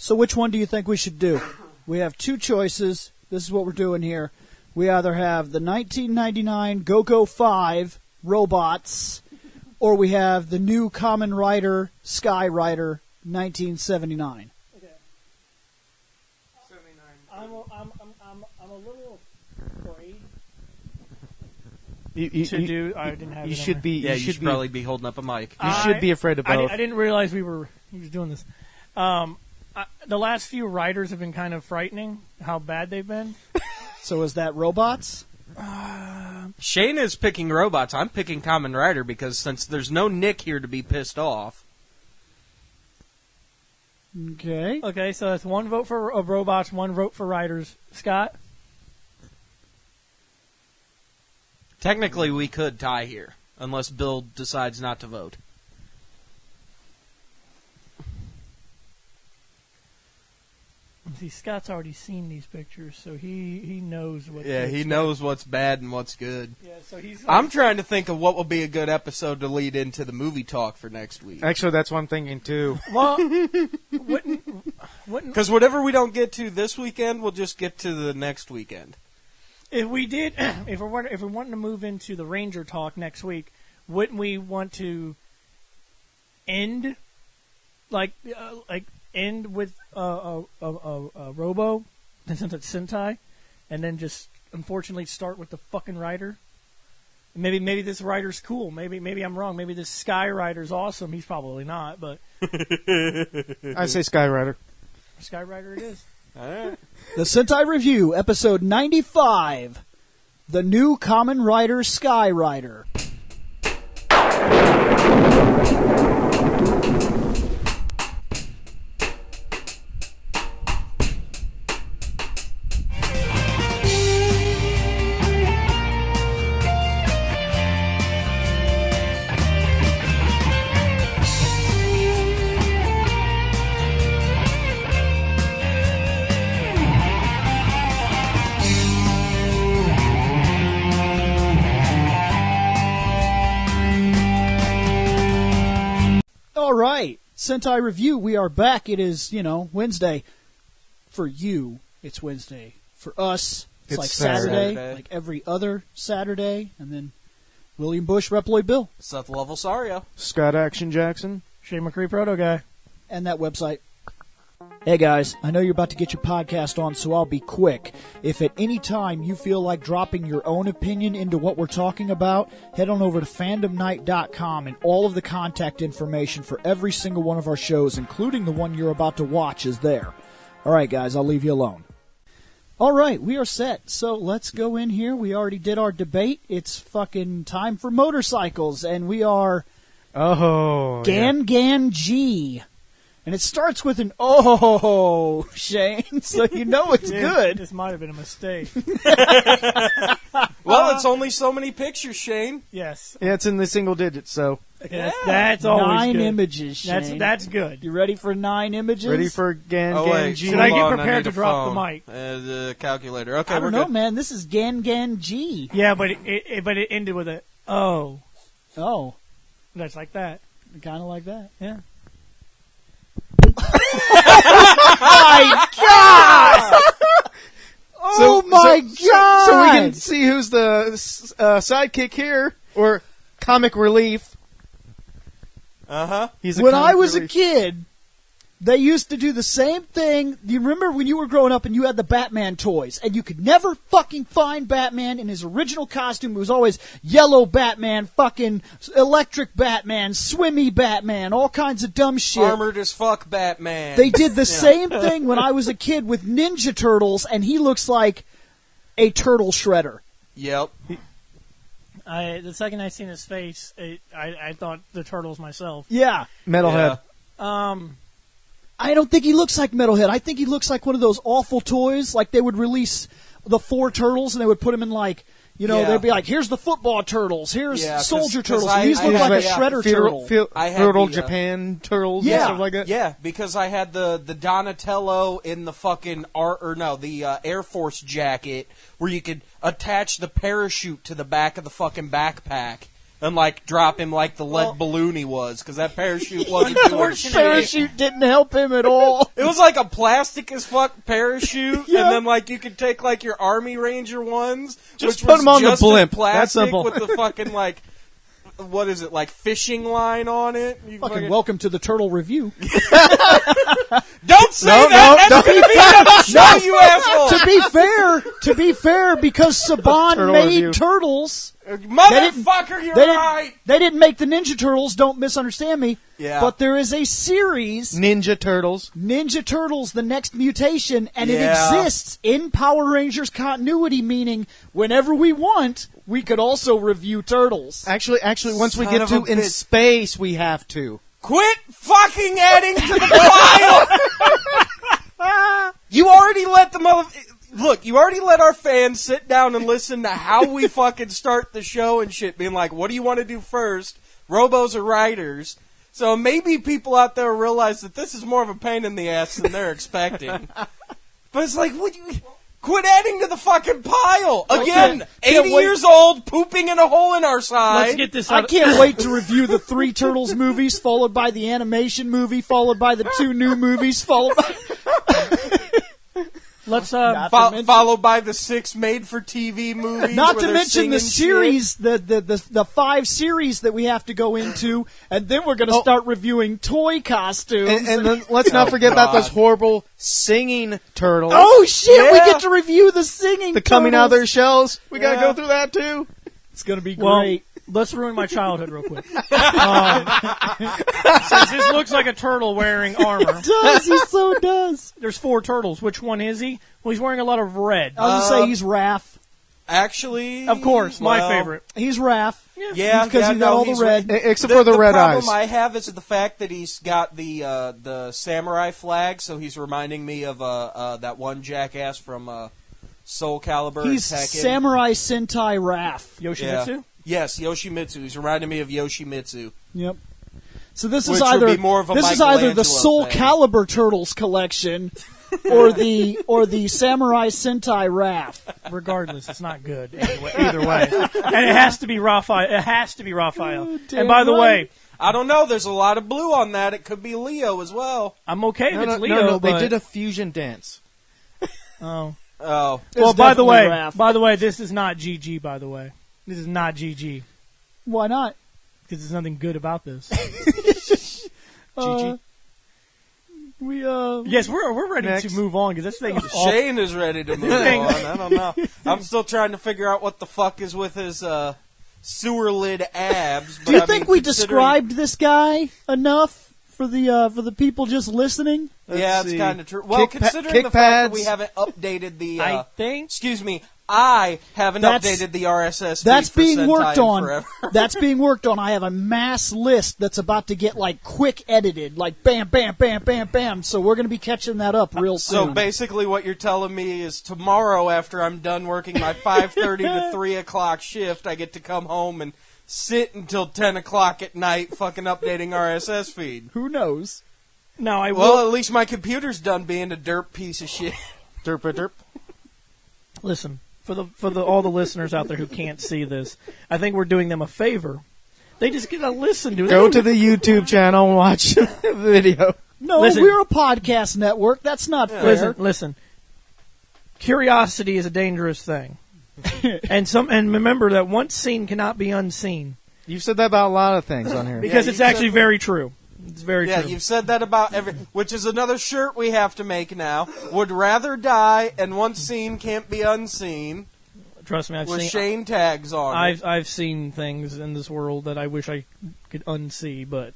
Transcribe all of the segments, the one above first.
So which one do you think we should do? We have two choices. This is what we're doing here. We either have the 1999 Gogo-V robots, or we have the new Kamen Rider Skyrider 1979. Okay. 79. I'm a little afraid to do. I didn't have. You it should on be. Yeah, you should probably be holding up a mic. You should be afraid of both. I didn't realize he was doing this. The last few riders have been kind of frightening. How bad they've been. So is that robots? Shane is picking robots. I'm picking Kamen Rider because since there's no Nick here to be pissed off. Okay. Okay, so that's one vote for robots, one vote for riders. Scott? Technically, we could tie here, unless Bill decides not to vote. See, Scott's already seen these pictures, so he knows what. Yeah, he knows what's bad and what's good. Yeah, so he's. I'm trying to think of what will be a good episode to lead into the movie talk for next week. Actually, that's what I'm thinking too. Well, wouldn't Because whatever we don't get to this weekend, we'll just get to the next weekend. if we did, if we're wanting to move into the Ranger talk next week, wouldn't we want to end end with a Robo, and since it's Sentai, and then just unfortunately start with the fucking Rider? Maybe this Rider's cool. Maybe I'm wrong. Maybe this Skyrider's awesome. He's probably not, but I say Skyrider. Skyrider it is. All right. The Sentai Review, episode 95, the new Kamen Rider Skyrider. All right, Sentai Review, we are back. It is, Wednesday. For you, it's Wednesday. For us, it's like Saturday, like every other Saturday. And then William Bush, Reploid Bill. Seth Level Sario. Scott Action Jackson. Shane McCree Proto Guy. And that website. Hey guys, I know you're about to get your podcast on, so I'll be quick. If at any time you feel like dropping your own opinion into what we're talking about, head on over to fandomnight.com, and all of the contact information for every single one of our shows, including the one you're about to watch, is there. Alright guys, I'll leave you alone. Alright, we are set, so let's go in here. We already did our debate. It's fucking time for motorcycles, and we are Gan Gan G. And it starts with an oh, Shane, so you know it's good. This might have been a mistake. Well, it's only so many pictures, Shane. Yes. Yeah, it's in the single digits, so. Okay, that's always 9 good. images, Shane. That's good. You ready for 9 images? Ready for Gan Oh, Gan wait. G? Should I get Hold on, prepared need to a drop the phone. mic? The calculator. Okay, I don't we're know, good. man. This is Gan Gan G. Yeah, but it ended with a oh. Oh, That's like that. kind of like that. Yeah. My God! Oh my God! So we can see who's the sidekick here, or comic relief. Uh-huh. He's a When comic I was relief. a kid, they used to do the same thing. Do you remember when you were growing up and you had the Batman toys, and you could never fucking find Batman in his original costume? It was always yellow Batman, fucking electric Batman, swimmy Batman, all kinds of dumb shit. Armored as fuck Batman. They did the same thing when I was a kid with Ninja Turtles, and he looks like a turtle shredder. Yep. The second I seen his face, I thought the Turtles myself. Yeah. Metalhead. I don't think he looks like Metalhead. I think he looks like one of those awful toys. Like they would release the 4 turtles and they would put them in like, they'd be like, here's the football turtles, here's soldier turtles. These look like a shredder turtle. Feudal Japan turtles and stuff like that. Yeah, because I had the Donatello in the fucking Air Force jacket where you could attach the parachute to the back of the fucking backpack. and like drop him like the lead balloon he was, because that parachute wasn't doing shit. Parachute didn't help him at all. It was like a plastic as fuck parachute, Yeah. and then like you could take like your Army Ranger ones, Just which put was 'em on the just blimp. as plastic That's simple. with the fucking like, what is it, like fishing line on it? You Fucking welcome to the Turtle Review. Don't say No, that. no, That's gonna be on the show, you asshole. to be fair, because Saban Turtle made Review. Turtles, Motherfucker, you're right. they didn't make the Ninja Turtles. Don't misunderstand me. Yeah. But there is a series, Ninja Turtles. Ninja Turtles: The Next Mutation, and it Yeah. exists in Power Rangers continuity. Meaning, whenever we want, we could also review Turtles. Actually, once we Son get of to a in bitch. space, we have to. Quit fucking adding to the pile. You already let the Look, you already let our fans sit down and listen to how we fucking start the show and shit, being like, what do you want to do first? Robos or Riders? So maybe people out there realize that this is more of a pain in the ass than they're expecting. But it's like, would you quit adding to the fucking pile? Again, Okay. 80 years old, pooping in a hole in our side. Let's get this I out. can't wait to review the 3 Turtles movies, followed by the animation movie, followed by the 2 new movies, followed by... Let's Followed by the 6 made-for-TV movies. Not where to they're mention the singing series, the 5 series that we have to go into, and then we're going to start reviewing toy costumes. And then let's not forget about those horrible singing turtles. oh shit, we Yeah. get to review the singing the coming out of Turtles. their shells. We gotta Yeah. go through that too. It's going to be well, great. let's ruin my childhood real quick. Since this looks like a turtle wearing armor. He so does. There's 4 turtles. Which one is he? Well, he's wearing a lot of red. I was going to say he's Raph. Actually, Of course, my well, favorite. He's Raph. Yeah, Because he's got all the he's red. Except for the red problem eyes. I have is the fact that he's got the samurai flag, so he's reminding me of that one jackass from Soul Calibur. He's Tekken. Samurai Sentai Raph. Yoshimitsu? Yeah. Yes, Yoshimitsu. He's reminding me of Yoshimitsu. Yep. So this Which is would either be more of a this is either the Michelangelo Soul thing. Calibur Turtles collection or the Samurai Sentai Raph. Regardless, it's not good either way. And it has to be Raphael. It has to be Raphael. damn And by the right. way, I don't know. There's a lot of blue on that. It could be Leo as well. I'm okay if it's Leo. No, they but- did a fusion dance. Oh. Oh, Well, It's by the way, definitely Raph. this is not GG. By the way, this is not GG Why not? because there's nothing good about this. GG. We Yes, we're ready Next. to move on because this thing is awful. Shane is ready to move on. I don't know. I'm still trying to figure out what the fuck is with his sewer lid abs. But Do you I think mean, we considering- described this guy enough for the people just listening? Yeah, Let's it's see. kind of true. Well, Kick considering kick the fact that pads. we haven't updated the, I think excuse me, I haven't That's- updated the RSS feed That's for being Sentai worked in on. forever. That's being worked on. I have a mass list that's about to get like quick edited, like bam, bam, bam, bam, bam. So we're going to be catching that up real So soon. basically, what you're telling me is tomorrow, after I'm done working my 5:30 to 3 o'clock shift, I get to come home and sit until 10 o'clock at night, fucking updating RSS feed. Who knows? no, I will. Well, at least my computer's done being a dirt piece of shit. Derp derp. Listen, for the all the listeners out there who can't see this, I think we're doing them a favor. They just get to listen to it. Go to the YouTube channel and watch the video. No, Listen. we're a podcast network. That's not fair. Listen. Curiosity is a dangerous thing, and remember that once seen cannot be unseen You've said that about a lot of things on here. because Yeah, it's you actually said- very true. It's very Yeah, true. you've said that about every, which is another shirt we have to make now. Would rather die, and once seen can't be unseen. Trust me, With Shane tags on. it. I've seen things in this world that I wish I could unsee, but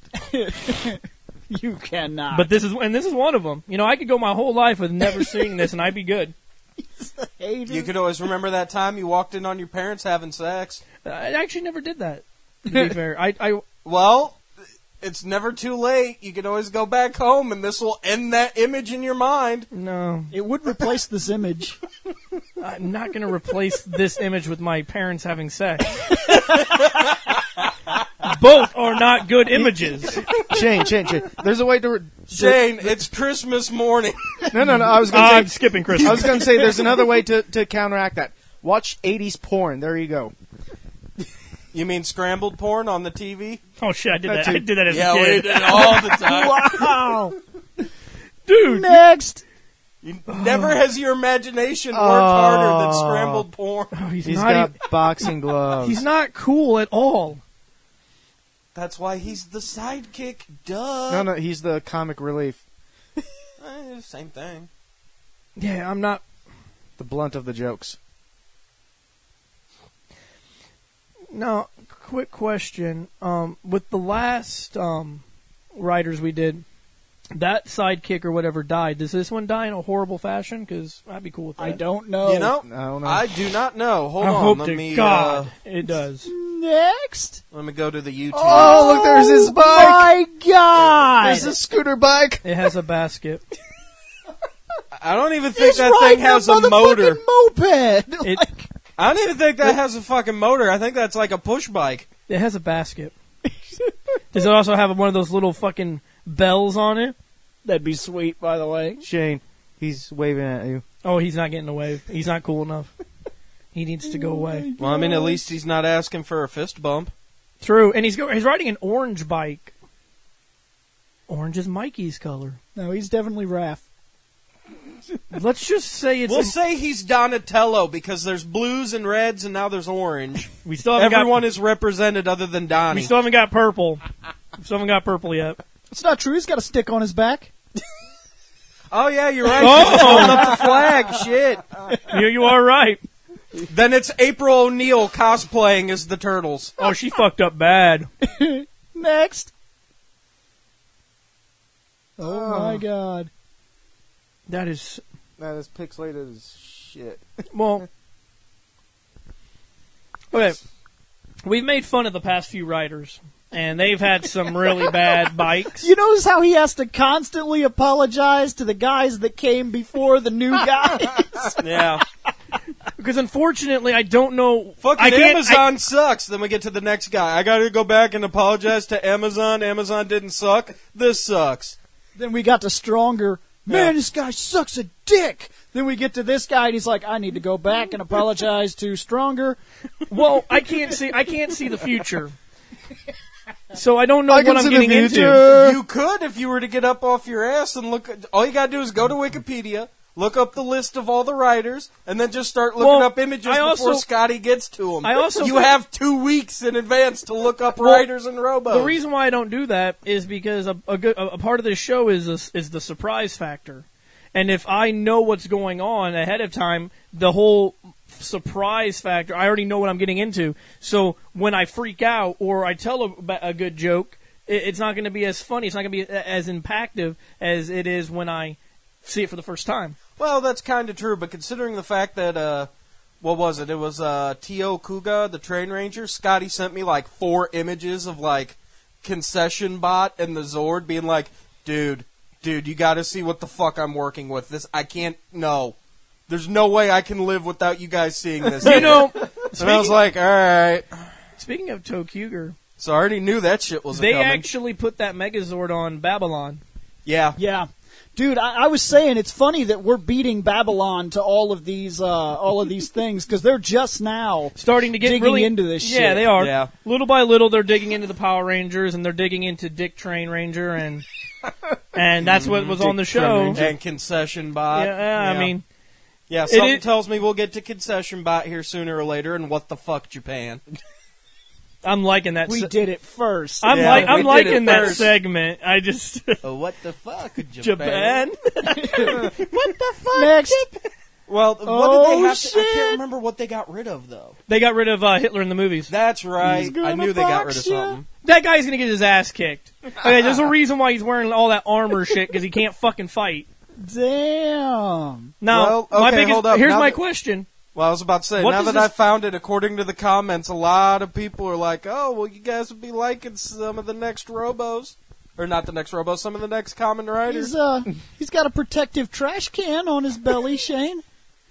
You cannot. this is one of them. You know, I could go my whole life with never seeing this, and I'd be good. You could always remember that time you walked in on your parents having sex. I actually never did that. To be fair, I Well, it's never too late. You can always go back home, and this will end that image in your mind. no, It would replace this image. I'm not going to replace this image with my parents having sex. Both are not good images. Shane. There's a way to. Shane, it's Christmas morning. No. I was I'm going to say. skipping I Christmas. was going to say there's another way to counteract that. Watch 80s porn. There you go. You mean scrambled porn on the TV? Oh shit, I did that. I did that as Yeah, a we kid. did it all the time. Wow. Dude. Next. Never has your imagination worked harder than scrambled porn. Oh, He's not got boxing gloves. He's not cool at all. That's why he's the sidekick. Duh. No, he's the comic relief. Same thing. Yeah, I'm not. The blunt of the jokes. No, quick question. With the last writers we did, that sidekick or whatever died. Does this one die in a horrible fashion? Because I'd be cool with that. I don't know. I don't know. I do not know. Hold I on. hope Let to me, God it does. Next. let me go to the YouTube. Oh, look, there's his bike. My God. There's a scooter bike. It has a basket. I don't even think He's that riding thing has a a motor. motherfucking moped. It, I don't even think that has a fucking motor. I think that's like a push bike. it has a basket. Does it also have one of those little fucking bells on it? That'd be sweet, by the way. Shane, he's waving at you. Oh, he's not getting a wave. He's not cool enough. He needs to go away. Well, I mean, at least he's not asking for a fist bump. True, and he's riding an orange bike. Orange is Mikey's color. No, he's definitely Raph. Let's just say it's. We'll say he's Donatello because there's blues and reds and now there's orange. We still haven't Everyone got. is represented other than We Donnie. still haven't got purple. We still haven't got purple yet. It's not true. He's got a stick on his back. Oh, yeah, you're right. He's holding up the flag. Shit. You are right. Then it's April O'Neil cosplaying as the Turtles. Oh, she fucked up bad. Next. Oh, my God. That is That is pixelated as shit. well. Okay, we've made fun of the past few writers, and they've had some really bad bikes. You notice how he has to constantly apologize to the guys that came before the new guys? Yeah. Because unfortunately, I don't know. Fucking I can't- Amazon sucks. Then we get to the next guy. I gotta go back and apologize to Amazon. Amazon didn't suck. This sucks. Then we got to Stronger. Man, Yeah. this guy sucks a dick. Then we get to this guy, and he's like, I need to go back and apologize to Stronger. Well, I can't see the future, so I don't know I what can I'm see the getting into. future. You could if you were to get up off your ass and look. All you gotta do is go to Wikipedia, look up the list of all the writers, and then just start looking Well, up images I before also- Scotty gets to them. I also you think- have 2 weeks in advance to look up writers and robos. The reason why I don't do that is because a part of this show is the surprise factor. And if I know what's going on ahead of time, the whole surprise factor, I already know what I'm getting into. So when I freak out or I tell a good joke, it's not going to be as funny. It's not going to be as impactful as it is when I see it for the first time. Well, that's kind of true, but considering the fact that, what was it? It was T.O. Kuga, the train ranger. Scotty sent me like 4 images of like Concession Bot and the Zord being like, dude, you gotta see what the fuck I'm working with. This, I can't, no. There's no way I can live without you guys seeing this. You know, and I was like, alright. speaking of Toe Cougar, So I already knew that shit was they coming. actually put that Megazord on Babylon. Yeah. Yeah. Dude, I was saying it's funny that we're beating Babylon to all of these things because they're just now Starting to get digging really into this shit. Yeah, they are. Yeah. Little by little, they're digging into the Power Rangers, and they're digging into Dick Train Ranger, and that's what was on the show. And Concession Bot. Yeah, I mean, Yeah, something it- tells me we'll get to Concession Bot here sooner or later, and what the fuck, Japan. I'm liking that. We did it first. I'm Yeah, we I'm did liking it that first. segment. I just Oh, what the fuck, Japan. What the fuck? Next. Well, what did they Oh, have to, I shit. can't remember what they got rid of, though. They got rid of Hitler in the movies. That's right. He's gonna I knew they got rid box of ya. something. That guy's gonna get his ass kicked. Okay, there's a reason why he's wearing all that armor shit because he can't fucking fight. Damn. Now, Well, my okay, biggest hold up. here's Now my that- question. Well, I was about to say, What now does that I this- found it, according to the comments, a lot of people are like, oh, well, you guys would be liking some of the next Robos. Or not the next Robos, some of the next Kamen Riders. He's got a protective trash can on his belly, Shane.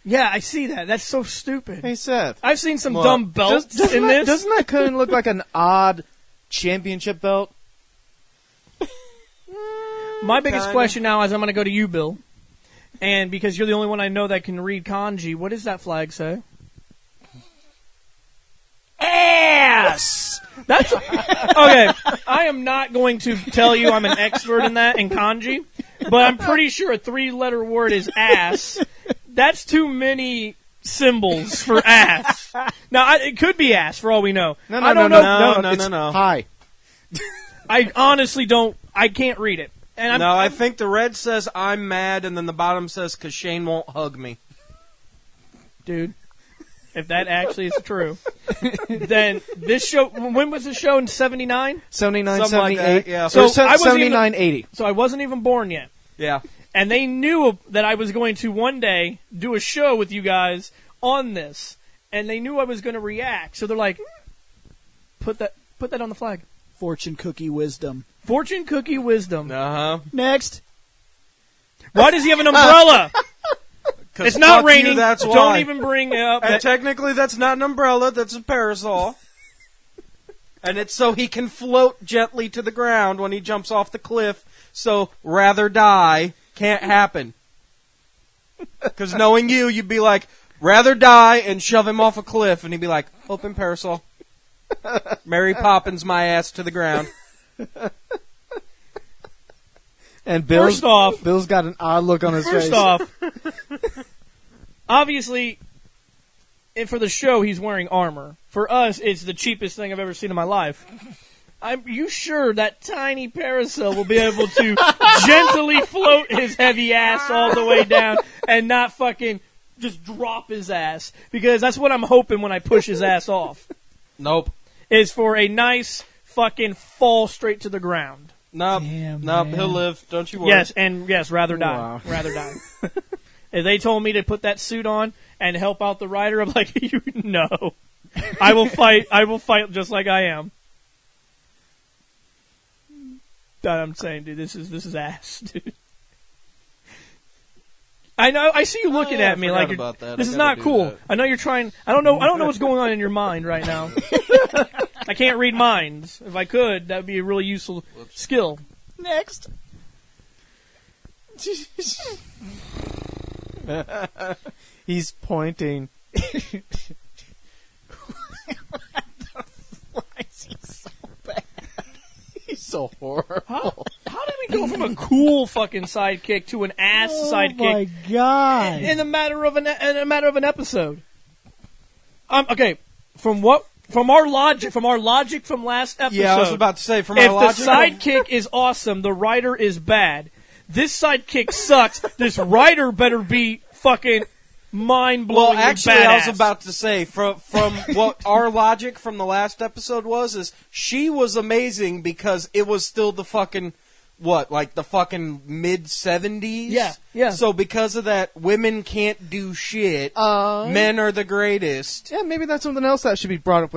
Yeah, I see that. That's so stupid. Hey, Seth. I've seen some What? dumb belts in this. Doesn't that kind of look like an odd championship belt? My biggest Kinda. question now is I'm going to go to you, Bill. And because you're the only one I know that can read kanji, what does that flag say? ass. That's okay. I am not going to tell you I'm an expert in that in kanji, but I'm pretty sure a 3-letter word is ass. That's too many symbols for ass. Now, it could be ass for all we know. No. Hi. I honestly don't. I can't read it. And I think the red says I'm mad, and then the bottom says because Shane won't hug me. Dude, if that actually is true, then this show. When was the show in 79? 79, Something like 78. that, yeah. So I wasn't 79, 80. So I wasn't even born yet. Yeah. And they knew that I was going to one day do a show with you guys on this, and they knew I was going to react. So they're like, "Put that on the flag." Fortune cookie wisdom. Fortune cookie wisdom. Uh-huh. Next. Why does he have an umbrella? It's not raining. That's why. Don't even bring it up. And technically, that's not an umbrella. That's a parasol. And it's so he can float gently to the ground when he jumps off the cliff. So, rather die can't happen. Because knowing you, you'd be like, rather die and shove him off a cliff. And he'd be like, open parasol. Mary Poppins my ass to the ground. And First off, Bill's got an odd look on his face. First off, obviously, for the show, he's wearing armor. For us, it's the cheapest thing I've ever seen in my life. Are you sure that tiny parasol will be able to gently float his heavy ass all the way down and not fucking just drop his ass? Because that's what I'm hoping when I push his ass off. Nope. Is for a nice fucking fall straight to the ground. Nope. Damn, Nope. man. He'll live. Don't you worry. Yes, rather die. Wow. Rather die. If they told me to put that suit on and help out the rider, I'm like, no. I will fight. I will fight just like I am. That I'm saying, dude, this is ass, dude. I know. I see you looking at me like about that. this I is gotta not do cool. that. I know you're trying. I don't know what's going on in your mind right now. I can't read minds. If I could, that would be a really useful skill. Next. He's pointing. Why is he so bad? He's so horrible. How did we go from a cool fucking sidekick to an ass Oh sidekick my god! in a matter of an episode? Okay, from our logic from last episode. Yeah, I was about to say, from if our logic. the sidekick is awesome, the writer is bad. This sidekick sucks. This writer better be fucking mind-blowing. Well, actually, badass. I was about to say, from what our logic from the last episode is she was amazing because it was still the fucking, like the fucking mid-70s? Yeah. So because of that, women can't do shit. Men are the greatest. Yeah, maybe that's something else that should be brought up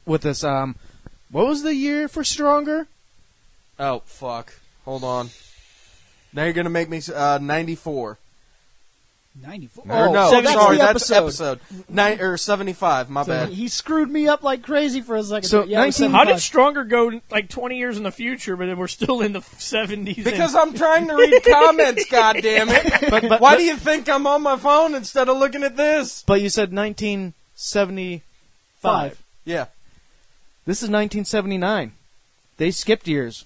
with this. What was the year for Stronger? Oh, fuck. Hold on. Now you're going to make me 94. 94. Or no, so sorry, that's the that's episode. 75, my bad. He screwed me up like crazy for a second. So, yeah, it was 19 How 75. did Stronger go like 20 years in the future, but then we're still in the 70s? Because I'm trying to read comments, goddammit. But Why do you think I'm on my phone instead of looking at this? But you said 1975. Yeah. This is 1979. They skipped years.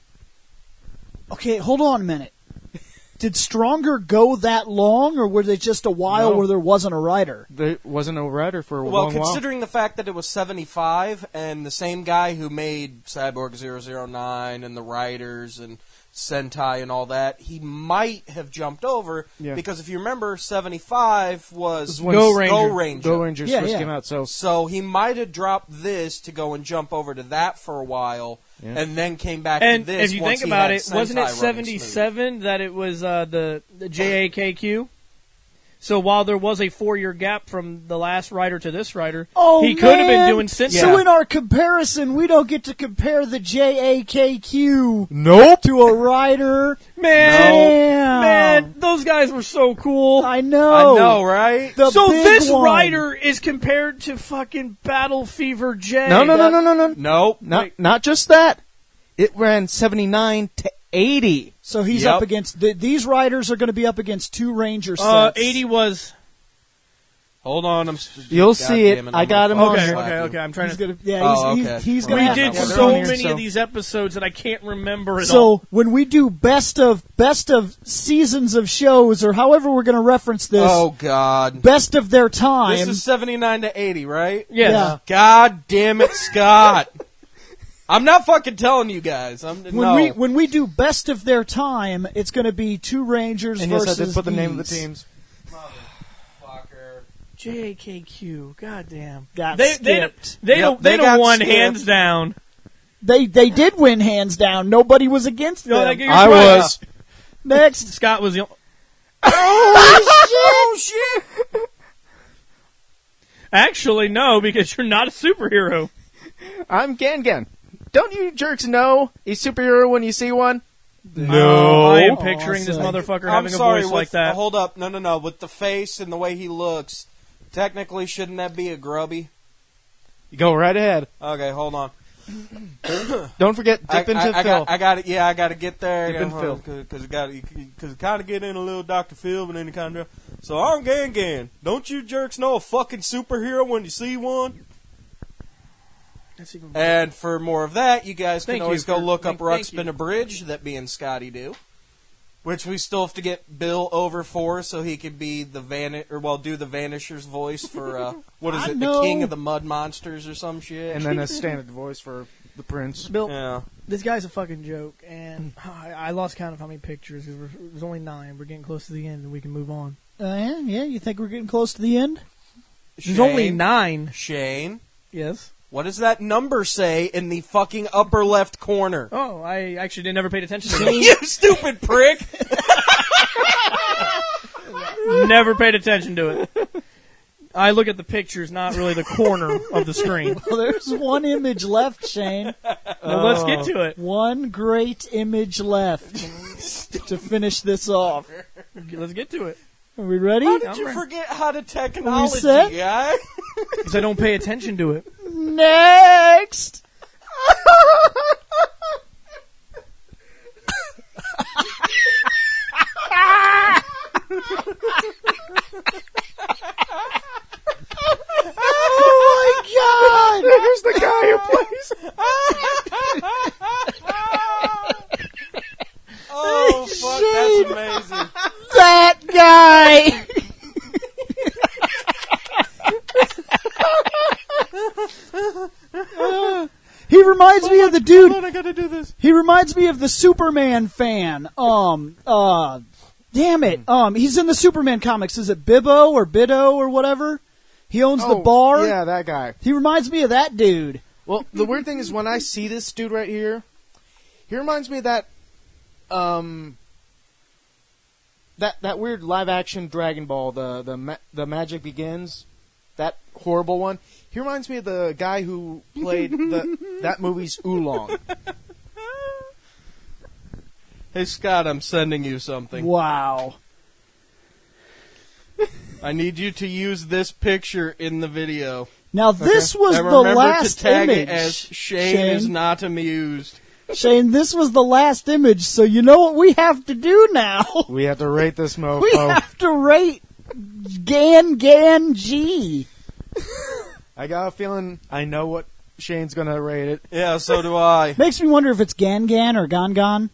Okay, hold on a minute. Did Stronger go that long, or were they just a while No. where there wasn't a writer? There wasn't a writer for a Well, long while. considering the fact that it was 75, and the same guy who made Cyborg 009 and the Riders and Sentai and all that, he might have jumped over, Yeah. because if you remember, 75 was when Go Ranger. Go Rangers Yeah, first yeah. came out, so So he might have dropped this to go and jump over to that for a while, Yeah. and then came back And to this. if you once think he about had it, wasn't it Sentai running smooth. 77 that it was the JAKQ? So while there was a 4-year gap from the last writer to this writer, he could have been man. doing Sentai. So in our comparison, we don't get to compare the JAKQ nope. to a writer. Man, Damn. those guys were so cool. I know. I know, right? The So big this one. writer is compared to fucking Battle Fever J. No. Nope. Not just that. It ran 79 to 80. So he's Yep. up against these riders are going to be up against two Ranger sets. 80 was Hold on, You'll see it. I got him on there. Okay. I'm trying to. He's gonna. We did so many of these episodes that I can't remember it So all. when we do best of seasons of shows, or however we're gonna reference this. Oh God. Best of their time. This is 79 to 80, right? Yes. Yeah. God damn it, Scott. I'm not fucking telling you guys. When we do best of their time, it's going to be two Rangers and versus yes, I did put the name of the these. teams. Motherfucker. JKQ. Goddamn. They don't won hands down. They did win hands down. Nobody was against them. I was. Next. Scott was the. Oh shit! Actually, no, because you're not a superhero. I'm Gan Gan. Don't you jerks know a superhero when you see one? No. I am picturing this motherfucker I'm having sorry, a voice like that. Hold up. No. With the face and the way he looks, technically, shouldn't that be a grubby? You go right ahead. Okay, hold on. Don't forget, dip into Phil. I got it. Yeah, I got to get there. Dip in Phil. Because kind of get in a little Dr. Phil, but then you kind of. So I'm Gan Gan. Don't you jerks know a fucking superhero when you see one? And for more of that, you guys can always go look up Ruxpin a Bridge, that me and Scotty do. Which we still have to get Bill over for, so he could be the do the Vanisher's voice for, the King of the Mud Monsters or some shit. And then a standard voice for the Prince. Bill, yeah. This guy's a fucking joke, and I lost count of how many pictures. There's only 9. We're getting close to the end, and we can move on. Yeah, you think we're getting close to the end? There's only 9. Shane? Yes? What does that number say in the fucking upper left corner? Oh, I actually never paid attention to it. You stupid prick! Never paid attention to it. I look at the pictures, not really the corner of the screen. Well, there's one image left, Shane. Well, let's get to it. One great image left to finish this off. Let's get to it. Are we ready? How did you forget how to technology, set? guy? Because I don't pay attention to it. Next! Oh my God! There's the guy who plays. Oh fuck, that's amazing. That guy! He reminds me of the dude. Hold on, I gotta do this. He reminds me of the Superman fan. Damn it. He's in the Superman comics. Is it Bibbo or Biddo or whatever? He owns the bar. Yeah, that guy. He reminds me of that dude. Well, the weird thing is when I see this dude right here, he reminds me of that that weird live action Dragon Ball, the Magic Begins, that horrible one. He reminds me of the guy who played that movie's Oolong. Hey Scott, I'm sending you something. Wow. I need you to use this picture in the video. Now this was and the remember last to tag image. it as Shane is not amused. Shane, this was the last image, so you know what we have to do now? We have to rate this mofo. We have to rate Gan Gan G. I got a feeling I know what Shane's going to rate it. Yeah, so do I. Makes me wonder if it's Gan Gan or Gan Gan.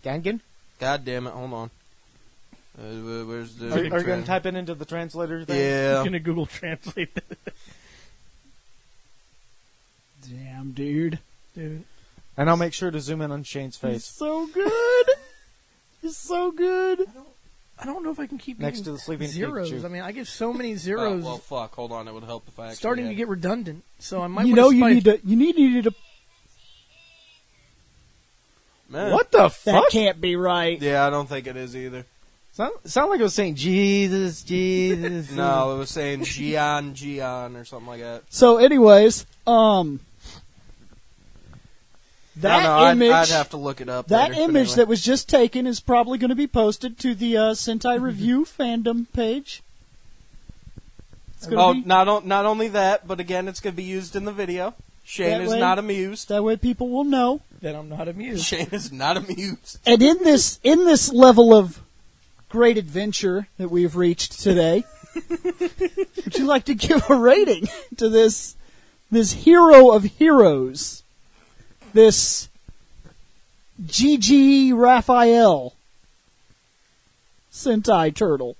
Gan Gan? God damn it, hold on. Where's the... Are you going to type it into the translator thing? Yeah. I'm going to Google Translate this. Damn, dude. And I'll make sure to zoom in on Shane's He's face. so good. He's so good. I don't know if I can keep Next getting to the sleeping zeros. Pikachu. I mean, I give so many zeros. Oh, well, fuck. Hold on. It would help if I actually starting had... to get redundant. So I might. You need to. Man. What the That fuck? can't be right. Yeah, I don't think it is either. Sound like it was saying Jesus, Jesus. No, it was saying Gian or something like that. So, anyways, that image. I'd have to look it up. That later, image anyway. that was just taken is probably going to be posted to the Sentai Review Fandom page. It's gonna be, not only that, but again, it's going to be used in the video. Shane That is way- not amused. that way people will know. That I'm not amused. Shane is not amused. And in this level of great adventure that we've reached today, Would you like to give a rating to this hero of heroes? This GG Raphael Sentai Turtle.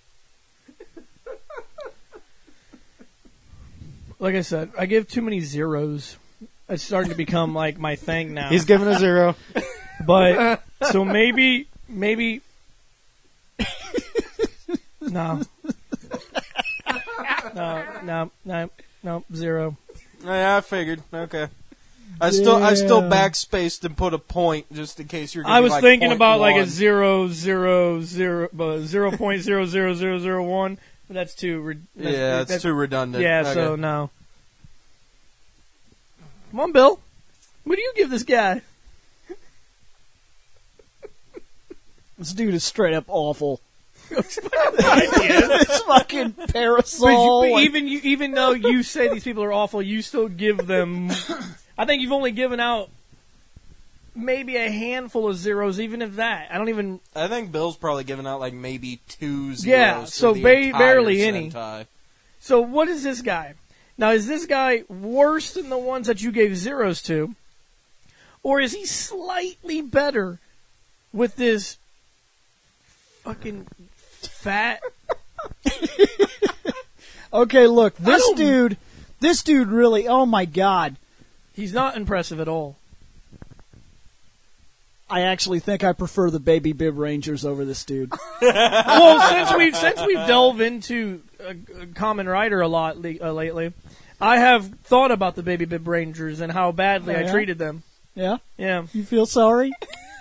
Like I said, I give too many zeros. It's starting to become like my thing now. He's giving a 0. But so maybe no, 0. Yeah, I figured. Okay. I still backspaced and put a point just in case you're. I was like thinking about 0.1. like a 0.00001, but that's too. That's too redundant. Yeah, okay. so no. Come on, Bill. What do you give this guy? This dude is straight up awful. This This fucking parasol. But even though you say these people are awful, you still give them. I think you've only given out maybe a handful of zeros, even if that. I think Bill's probably given out like maybe 2 zeros. Yeah, so to the entire barely any. Sentai. So what is this guy? Now, is this guy worse than the ones that you gave zeros to? Or is he slightly better with this fucking fat... Okay, look, this dude really, oh my god. He's not impressive at all. I actually think I prefer the Baby Bib Rangers over this dude. Well, since we've delved into Kamen Rider a lot lately, I have thought about the Baby Bib Rangers and how badly I treated them. Yeah? Yeah. You feel sorry?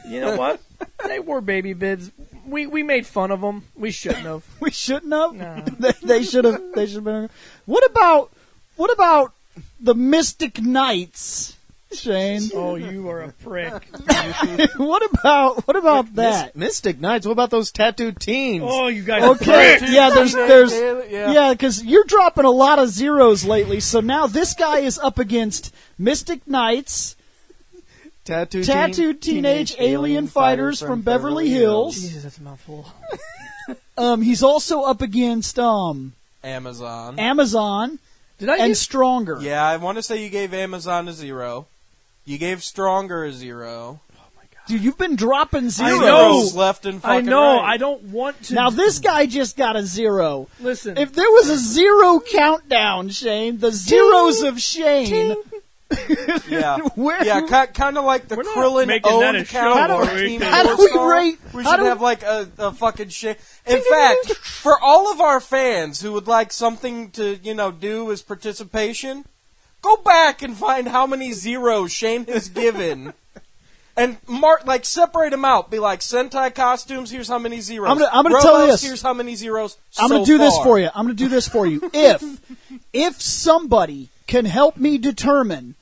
You know what? They were baby bibs. We made fun of them. We shouldn't have. We shouldn't have? No. They should have been. What about the Mystic Knights, Shane? Oh, you are a prick. What about that? Mystic Knights. What about those tattooed teens? Oh, you guys Okay, are pricks. yeah, there's Yeah. because you're dropping a lot of zeros lately. So now this guy is up against Mystic Knights, tattooed teenage alien fighters from Beverly Hills. Jesus, that's a mouthful. He's also up against Amazon. Did I and get... Stronger. Yeah, I want to say you gave Amazon a 0. You gave Stronger a 0. Dude, you've been dropping zeros. I know. Zeros left and fucking I know. right. I don't want to. Now this guy just got a 0. Listen. If there was a 0 countdown, Shane, the zeros of Shane. Yeah, Where- yeah, kind of like the We're not Krillin making that a owned show, count are for we? Team How do Four we Star. rate- We how should do- have like a fucking shit. In fact, for all of our fans who would like something to do as participation, go back and find how many zeros Shane has given. And separate them out. Be like, Sentai costumes, here's how many zeros. I'm gonna tell you this. Here's how many zeros. I'm going to do this for you. I'm going to do this for you. If somebody can help me determine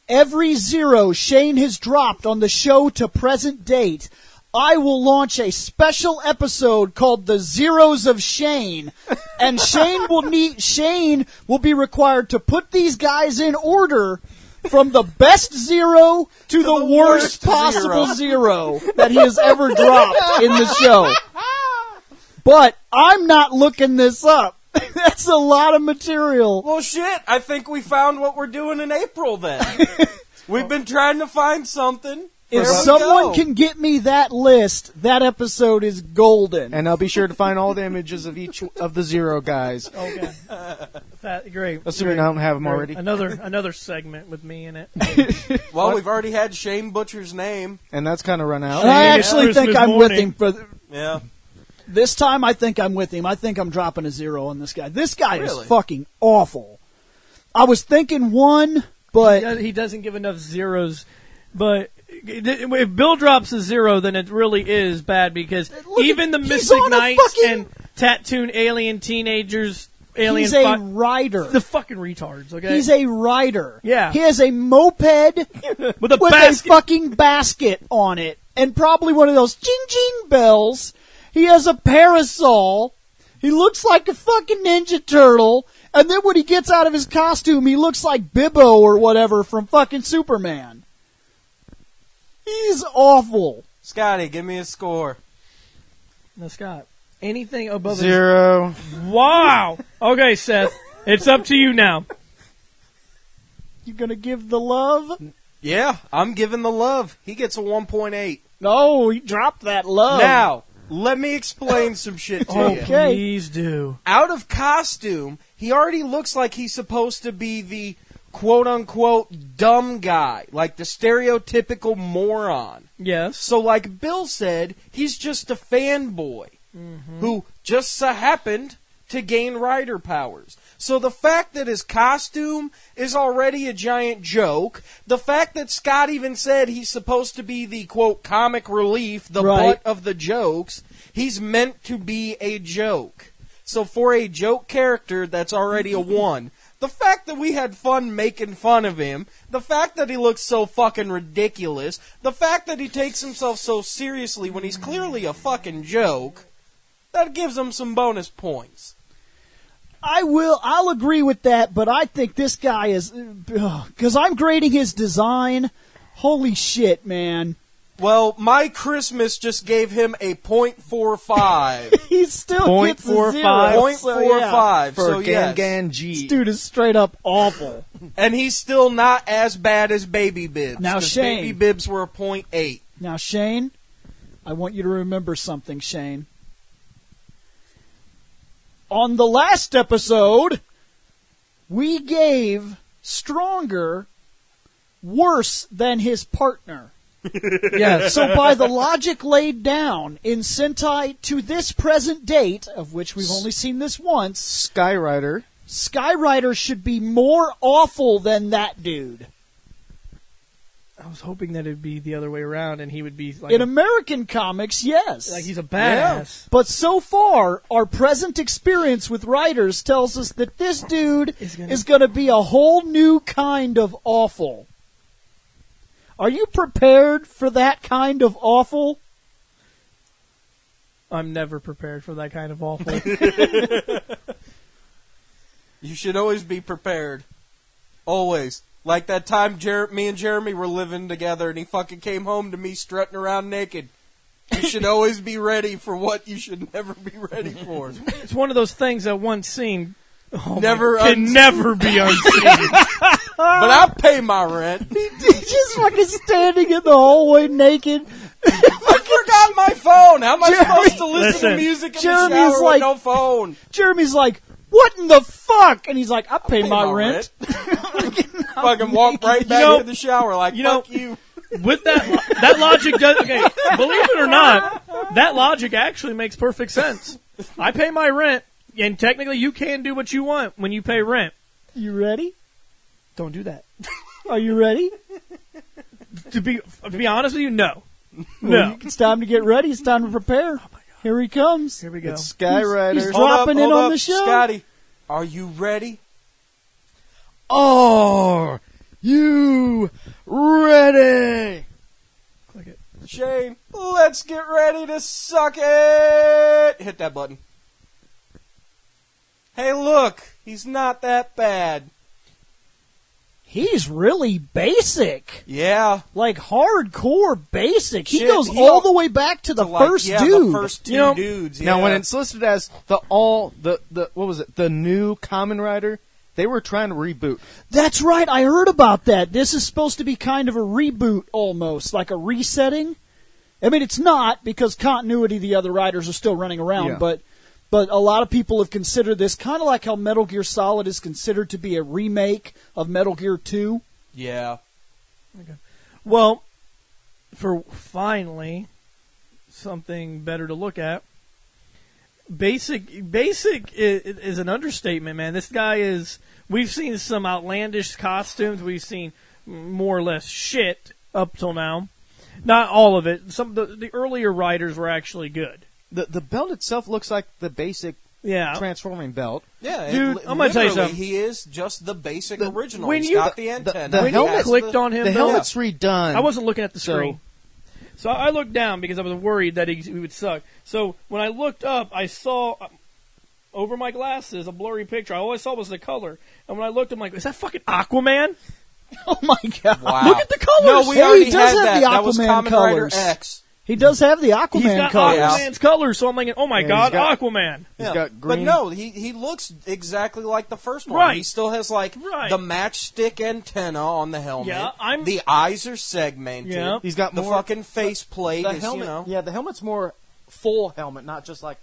every 0 Shane has dropped on the show to present date, I will launch a special episode called The Zeros of Shane, and Shane will be required to put these guys in order from the best 0 to the worst possible 0 that he has ever dropped in the show. But I'm not looking this up. That's a lot of material. Well, shit, I think we found what we're doing in April then. We've been trying to find something. If There we someone go. can get me that list, that episode is golden. And I'll be sure to find all the images of each of the 0 guys. Okay. Great. Assuming I don't have them already. Another segment with me in it. Well, we've already had Shane Butcher's name. And that's kind of run out. And I Shane, actually it's think Christmas I'm with morning. him for Yeah. this time. I think I'm with him. I think I'm dropping a 0 on this guy. This guy Really? is fucking awful. I was thinking 1, but He doesn't give enough zeros, but if Bill drops a 0, then it really is bad because even the he's Mystic on a Knights fucking- and tattooed alien teenagers, alien he's a rider. the fucking retards. Okay, He's a rider. Yeah. He has a moped with a with basket. a fucking basket on it, and probably one of those ching-ching bells. He has a parasol. He looks like a fucking Ninja Turtle, and then when he gets out of his costume, he looks like Bibbo or whatever from fucking Superman. He's awful. Scotty, give me a score. No, Scott. Anything above 0. Wow. Okay, Seth. It's up to you now. You gonna give the love? Yeah, I'm giving the love. He gets a 1.8. No, he dropped that love. Now, let me explain some shit to you. Okay. Please do. Out of costume, he already looks like he's supposed to be the quote-unquote dumb guy, like the stereotypical moron. Yes. So like Bill said, he's just a fanboy who just so happened to gain rider powers. So the fact that his costume is already a giant joke, the fact that Scott even said he's supposed to be the, quote, comic relief, the butt of the jokes, he's meant to be a joke. So for a joke character, that's already a 1. The fact that we had fun making fun of him, the fact that he looks so fucking ridiculous, the fact that he takes himself so seriously when he's clearly a fucking joke, that gives him some bonus points. I'll agree with that, but I think this guy is, because I'm grading his design. Holy shit, man. Well, my Christmas just gave him a 0.45. He still gets a 0. 0.45 For Gan yes. Gan G. This dude is straight up awful. And he's still not as bad as Baby Bibs. Now, 'cause Shane. Baby Bibs were a 0.8. Now, Shane, I want you to remember something, Shane. On the last episode, we gave Stronger worse than his partner. Yes. So by the logic laid down in Sentai to this present date, of which we've only seen this once, Skyrider. Skyrider should be more awful than that dude. I was hoping that it'd be the other way around, and he would be like In American comics, yes. like he's a badass. But so far, our present experience with writers tells us that this dude is going to be a whole new kind of awful. Are you prepared for that kind of awful? I'm never prepared for that kind of awful. You should always be prepared. Always. Like that time me and Jeremy were living together and he fucking came home to me strutting around naked. You should always be ready for what you should never be ready for. It's one of those things that once seen Can never be unseen. But I'll pay my rent. He's just fucking standing in the hallway naked. I forgot my phone. How am I supposed to listen to music in the shower with no phone? Jeremy's like, what in the fuck? And he's like, I pay my rent. Fucking walk right back to the shower like, fuck you. With that logic does, okay, believe it or not, that logic actually makes perfect sense. I pay my rent, and technically you can do what you want when you pay rent. You ready? Don't do that. Are you ready? To be honest with you, no. Well, it's time to get ready. It's time to prepare. Here he comes. Here we go. It's Skyrider. He's dropping in on the show. Scotty, are you ready? Are you ready? Click it. Shane, let's get ready to suck it. Hit that button. Hey, look, he's not that bad. He's really basic. Yeah. Like hardcore basic. He Shit, goes all the way back to the first dude. The first two dudes. Yeah. Now, when it's listed as the what was it? The new Kamen Rider. They were trying to reboot. That's right. I heard about that. This is supposed to be kind of a reboot almost, like a resetting. I mean, it's not because continuity, the other riders are still running around, but a lot of people have considered this kind of like how Metal Gear Solid is considered to be a remake of Metal Gear 2. Yeah. Okay. Well, for finally something better to look at. Basic is an understatement, man. This guy is. We've seen some outlandish costumes. We've seen more or less shit up till now. Not all of it. Some of the earlier riders were actually good. The belt itself looks like the basic transforming belt. Yeah, dude. I'm gonna tell you something. He is just the basic original. When He's you got the antenna. The when helmet you clicked on him, the helmet's redone. I wasn't looking at the screen. So I looked down because I was worried that he would suck. So when I looked up, I saw over my glasses a blurry picture. All I saw was the color. And when I looked, I'm like, is that fucking Aquaman? Oh my god! Wow. Look at the colors. No, we Hey, already he does had have that. the That was Aquaman Kamen Rider colors. X. He does have the Aquaman He's got colors. Aquaman's colors, so I'm thinking, oh my god, got- Aquaman. He's got green. But no, he looks exactly like the first one. Right. He still has like the matchstick antenna on the helmet. Yeah, the eyes are segmented. Yeah. He's got the more, fucking faceplate the is, helmet. Yeah, the helmet's more full helmet, not just like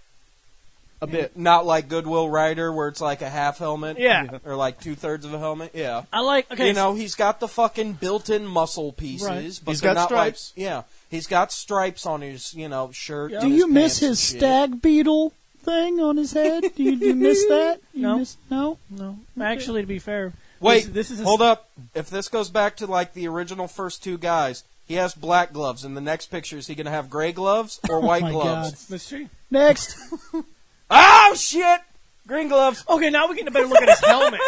a bit. not like Goodwill Rider where it's like a half helmet. Yeah. Or like 2/3 of a helmet. Yeah. I like, okay. You know, he's got the fucking built-in muscle pieces, Right. but He's they're got not stripes. Like, he's got stripes on his, shirt. Yeah. and Do his you miss pants and his shit. stag beetle thing on his head? Do you miss that? No. No? No. Actually, to be fair. Wait, this is hold up. If this goes back to like the original first two guys, he has black gloves. In the next picture, is he going to have gray gloves or white my gloves? Let's see. Next. Oh, shit! Green gloves. Okay, now we're getting a better look at his helmet.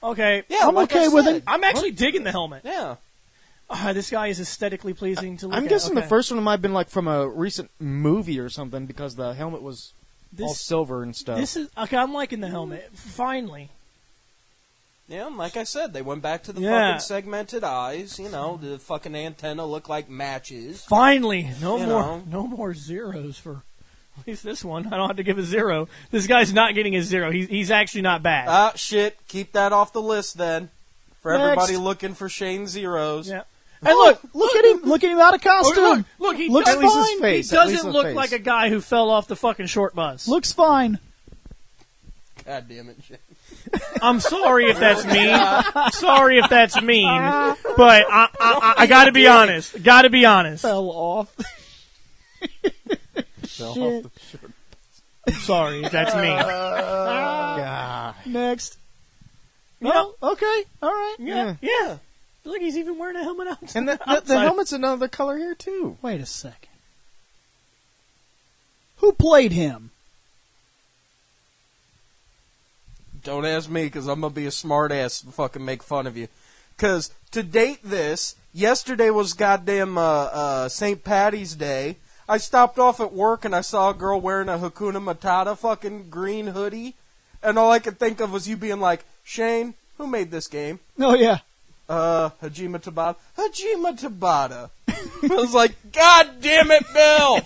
Okay. Yeah, I'm like okay I with said. it. I'm actually digging the helmet. Yeah. This guy is aesthetically pleasing to look at. I'm guessing Okay. the first one might have been like from a recent movie or something because the helmet was all silver and stuff. This is okay. I'm liking the helmet. Finally, Yeah, and like I said, they went back to the Yeah. fucking segmented eyes. The fucking antenna looked like matches. finally, no You more, know. no more zeros for at least this one. I don't have to give a zero. This guy's not getting a zero. He's actually not bad. Ah, shit. Keep that off the list then. For Next. everybody looking for Shane zeros. Yeah. And Look at him! Look at him out of costume. look, he Looks does- At least his fine. face. He at least doesn't the look face. like a guy who fell off the fucking short bus. Looks fine. God damn it, Shane. I'm sorry if that's mean. Sorry if that's mean. But I got to be honest. Got to be honest. Fell off. Fell Shit. off the short. I'm sorry if that's mean. God. Next. Well, Okay. All right. Yeah. Look, he's even wearing a helmet outside. And the outside. helmet's another color here too. Wait a second. Who played him? Don't ask me, because I'm going to be a smart ass and fucking make fun of you. Because to date this, yesterday was goddamn St. Patty's Day. I stopped off at work and I saw a girl wearing a Hakuna Matata fucking green hoodie. And all I could think of was you being like, Shane, who made this game? Oh yeah. Hajime Tabata. Hajime Tabata. I was like, God damn it, Bill!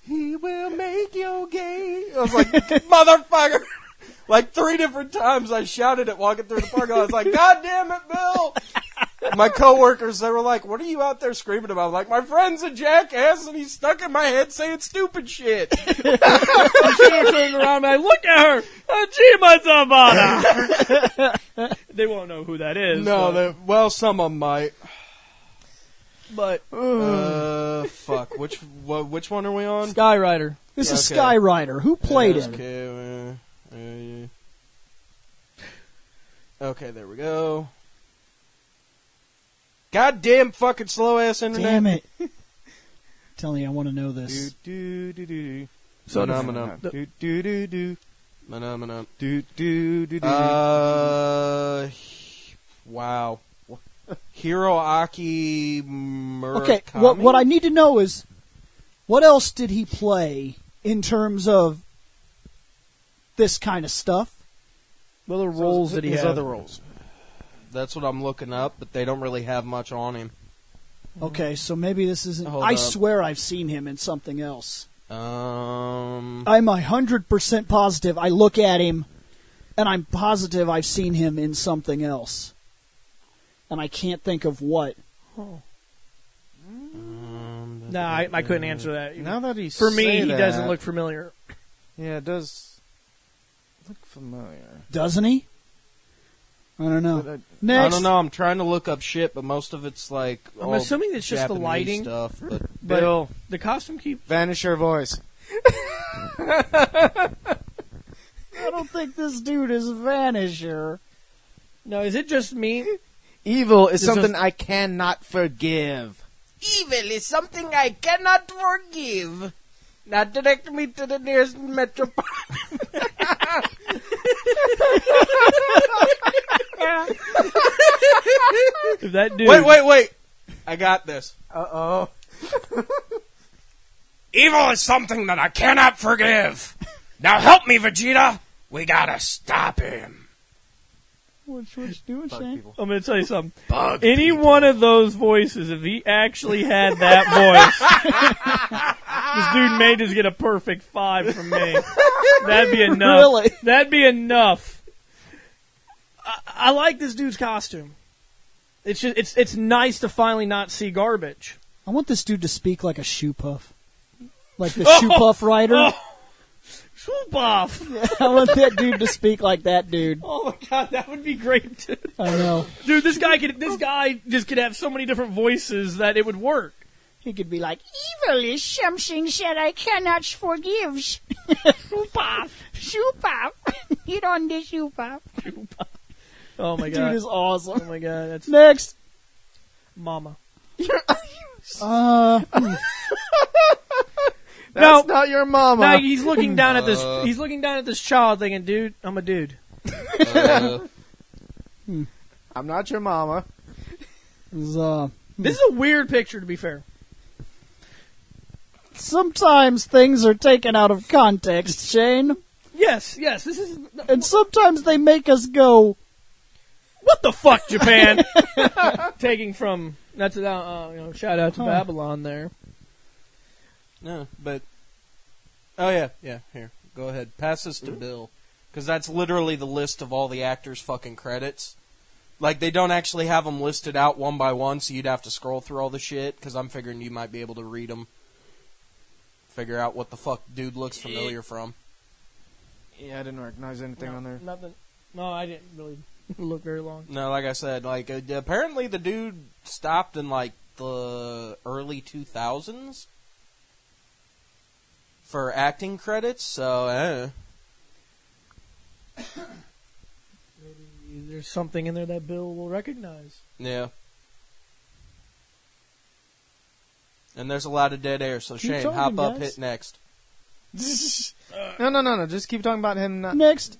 He will make you gay. I was like, motherfucker! Like 3 different times I shouted it walking through the parking lot. I was like, God damn it, Bill! My coworkers, they were like, what are you out there screaming about? I'm like, my friend's a jackass and he's stuck in my head saying stupid shit. I should have turned around and I look at her. Hajime Tabata. They won't know who that is. No, well, some of them might. but Fuck. Which one are we on? Skyrider. This is Okay. Skyrider. Who played him? Okay, there we go. Goddamn fucking slow ass internet. Damn it. Telling you, I want to know this. So Phenomenon. Do. Phenomenon. Do. Wow. Hiroaki Murakami. Okay, what I need to know is, what else did he play in terms of this kind of stuff? what other roles did he his have? other roles. That's what I'm looking up, but they don't really have much on him. Okay, so maybe this isn't... Hold I up. swear I've seen him in something else. Um, I'm 100% positive I look at him, and I'm positive I've seen him in something else. And I can't think of what. No, I couldn't answer that. Now that he's For me, he doesn't look familiar. Yeah, it does look familiar. Doesn't he? I don't know. But Next. I don't know. I'm trying to look up shit, but most of it's like I'm all assuming it's just the Japanese lighting. stuff. But But Bill, the costume keep. vanish your voice. I don't think this dude is Vanisher. No, is it just me? Evil is It's something just- I cannot forgive. evil is something I cannot forgive. Now direct me to the nearest metropolitan. If that dude. Wait! I got this. Uh-oh. Evil is something that I cannot forgive. Now help me, Vegeta. We gotta stop him. What you doing, Bug Shane? people. I'm going to tell you something. Bug Any people. one of those voices, if he actually had that voice, this dude may just get a perfect 5 from me. That'd be enough. Really? That'd be enough. I like this dude's costume. It's just it's nice to finally not see garbage. I want this dude to speak like a shoe puff. Like the shoe puff rider. Swoop off. I want that dude to speak like that dude. Oh my god, that would be great too. I know. Dude, this guy just could have so many different voices that it would work. He could be like, evil is something that I cannot forgive. Shoe puff. Shoe puff. Get on the shoe puff. Oh my god. Dude is awesome. Oh my god, that's Next. Mama. That's not your mama. Now he's looking down at this. He's looking down at this child, thinking, "Dude, I'm a dude." I'm not your mama. This is a weird picture, to be fair. Sometimes things are taken out of context, Shane. Yes. This is. And sometimes they make us go, What the fuck, Japan? Taking from that's shout out to Babylon there. No, but here, go ahead, pass this to Bill, because that's literally the list of all the actors' fucking credits. Like, they don't actually have them listed out one by one, so you'd have to scroll through all the shit. Because I'm figuring you might be able to read them, figure out what the fuck dude looks familiar from. Yeah, I didn't recognize anything on there. Nothing. No, I didn't really look very long. No, like I said, apparently the dude stopped in like the early 2000s for acting credits. So, Maybe there's something in there that Bill will recognize. yeah. And there's a lot of dead air, so Keep Shane, talking, hop up, guys. hit next. No. Just keep talking about him. next.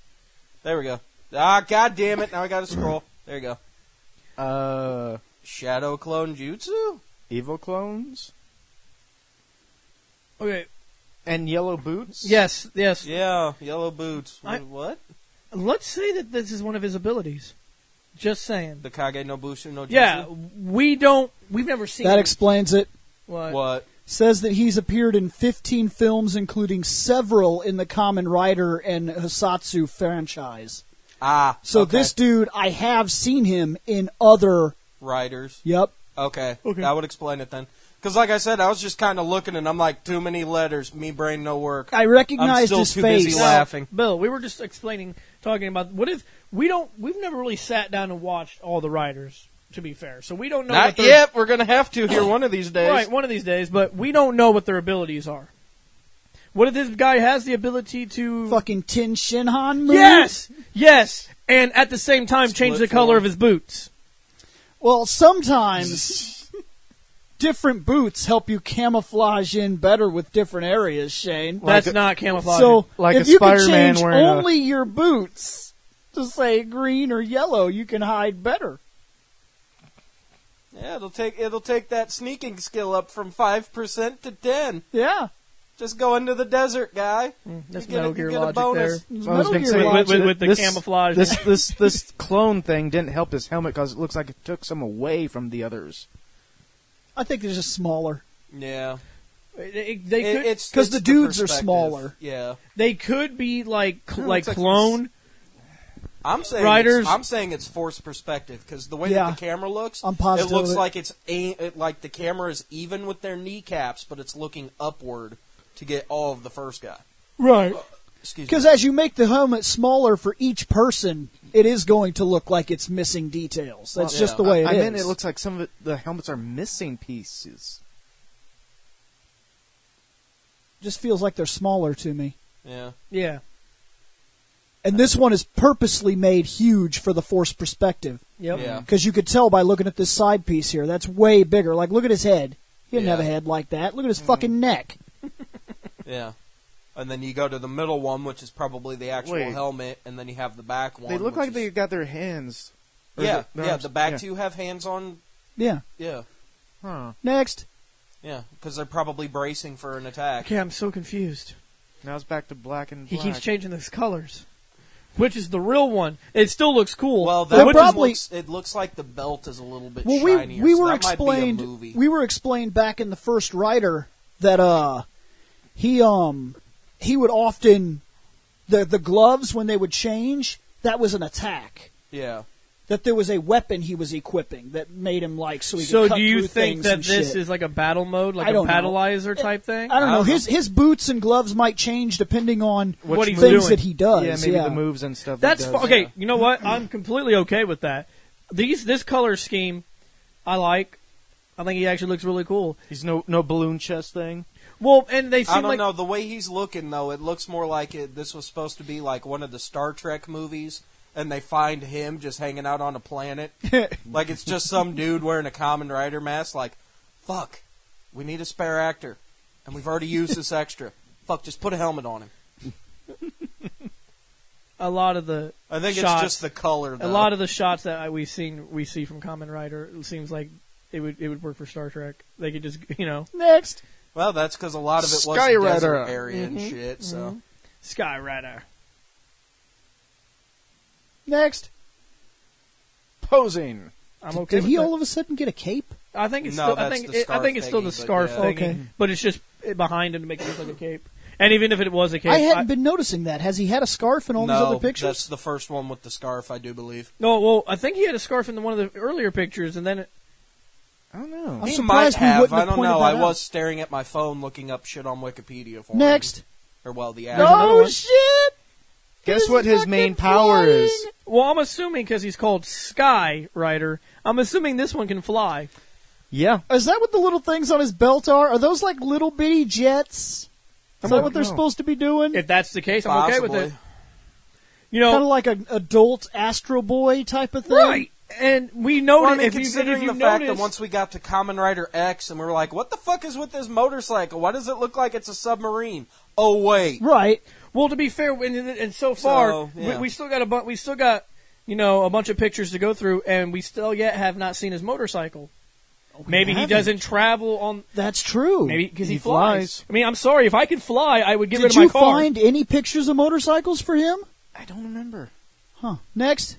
There we go. Ah, god damn it! Now I gotta scroll. There you Uh, go. Shadow Clone Jutsu? evil clones Okay. and yellow boots. Yes. Yeah, yellow boots. What? Let's say that this is one of his abilities. Just saying. The Kage no Bushu no Jutsu? Yeah, we've never seen That him. explains it. What? Says that he's appeared in 15 films, including several in the Kamen Rider and Hisatsu franchise. Ah, So okay. this dude, I have seen him in other... Riders. Yep. Okay, that would explain it then. Because like I said, I was just kind of looking and I'm like, too many letters, me brain no work. I I'm recognized still his too face. busy laughing. Bill, we were just talking about what if we've never really sat down and watched all the Riders, to be fair. So we don't know Not what their, yet, we're gonna have to here one of these days. Right, one of these days, but we don't know what their abilities are. What if this guy has the ability to Fucking Tin Shinhan move? Yes, and at the same time change the Split color form. of his boots. Well, sometimes different boots help you camouflage in better with different areas, Shane. That's not camouflage. So Like if a you can Spider-Man change wearing only your boots to say green or yellow, you can hide better. Yeah, it'll take that sneaking skill up from 5% to 10. Yeah. Just go into the desert, guy. That's You get Metal a- Gear you get a logic bonus. there. It's I was Metal gonna Gear say, logic. with the camouflage. This clone thing didn't help his helmet because it looks like it took some away from the others. I think they're just smaller. Yeah. They could It's 'Cause the it's dudes are perspective. like Yeah. they could be like looks like clone. I'm saying Riders- I'm saying it's forced perspective because the way Yeah. that the camera looks, I'm positive it looks of it. like like the camera is even with their kneecaps, but it's looking upward to get all of the first guy. Right. Excuse me. Because as you make the helmet smaller for each person, it is going to look like it's missing details. That's just the way it is. I mean, it looks like some of it, the helmets are missing pieces. just feels like they're smaller to me. Yeah. Yeah. And this one is purposely made huge for the forced perspective. Yep. Yeah. Because you could tell by looking at this side piece here. That's way bigger. Like, look at his head. He didn't Yeah. have a head like that. Look at his fucking neck. Yeah. And then you go to the middle one, which is probably the actual Wait. helmet, and then you have the back one. They look which like they is- got their hands. Or is Yeah, it their yeah. arms? The back Yeah. two have hands on. Yeah. Yeah, Huh. Next. yeah, because they're probably bracing for an attack. Okay, I'm so confused. Now it's back to black and He black. keeps changing his colors. which is the real one. It still looks cool. Well, Well, that probably- it looks like the belt is a little bit Well, shinier. we so were that might be a explained. movie. We were explained back in the first Rider that he would often the gloves when they would change, that was an attack. Yeah. That there was a weapon he was equipping that made him so he could So cut do you through think things that and this shit. is like a battle mode, like I a don't know. paddleizer type thing? I don't know. I don't His boots and gloves might change depending on What he's things doing. that he does. Yeah, maybe the moves and stuff. That's he does. okay. You know what? I'm completely okay with that. This color scheme, I like. I think he actually looks really cool. He's no balloon chest thing. Well, and they I seem don't like know. The way he's looking, though, it looks more like this was supposed to be like one of the Star Trek movies, and they find him just hanging out on a planet. Like it's just some dude wearing a Kamen Rider mask. Like, fuck, we need a spare actor, and we've already used this extra. Fuck, just put a helmet on him. a lot of the I think shots, it's just the color, though. a lot of the shots that we see from Kamen Rider, it seems like it would work for Star Trek. They could just Next. Well, that's because a lot of it was Skyrider. desert area and shit, so... Skyrider. Next. Posing. I'm okay. Did with he that. all of a sudden get a cape? I think it's No, still. that's the I think it's still the scarf scarf thingy, thing. Okay. But it's just behind him to make it look like a cape. And even if it was a cape, I hadn't been noticing that. Has he had a scarf in all these other pictures? That's the first one with the scarf, I do believe. No, well, I think he had a scarf in one of the earlier pictures, and then I don't know. I'm He surprised might we have. wouldn't I have don't pointed know. that I out. was staring at my phone looking up shit on Wikipedia for Next. him. Or, well, the ad. another Oh one. shit! Guess He's what his fucking main power flying. is? well, I'm assuming because he's called Skyrider, I'm assuming this one can fly. Yeah. Is that what the little things on his belt are? Are those like little bitty jets? Is that what they're know. supposed to be doing? If that's the case, I'm okay with Possibly. it. You know, Kind of like an adult Astro Boy type of thing? right? And we noticed Well, I mean, if considering you the fact that notice, once we got to Kamen Rider X and we were like, what the fuck is with this motorcycle? Why does it look like it's a submarine? Oh, wait. Right. well, to be fair, and so far So, yeah. we still got a bunch of pictures to go through, and we still yet have not seen his motorcycle. Maybe he haven't. doesn't travel on. That's true. Maybe because he He flies. flies. I mean, I'm sorry. If I could fly, I would get rid Did of my you car. find any pictures of motorcycles for him? I don't remember. Huh. Next.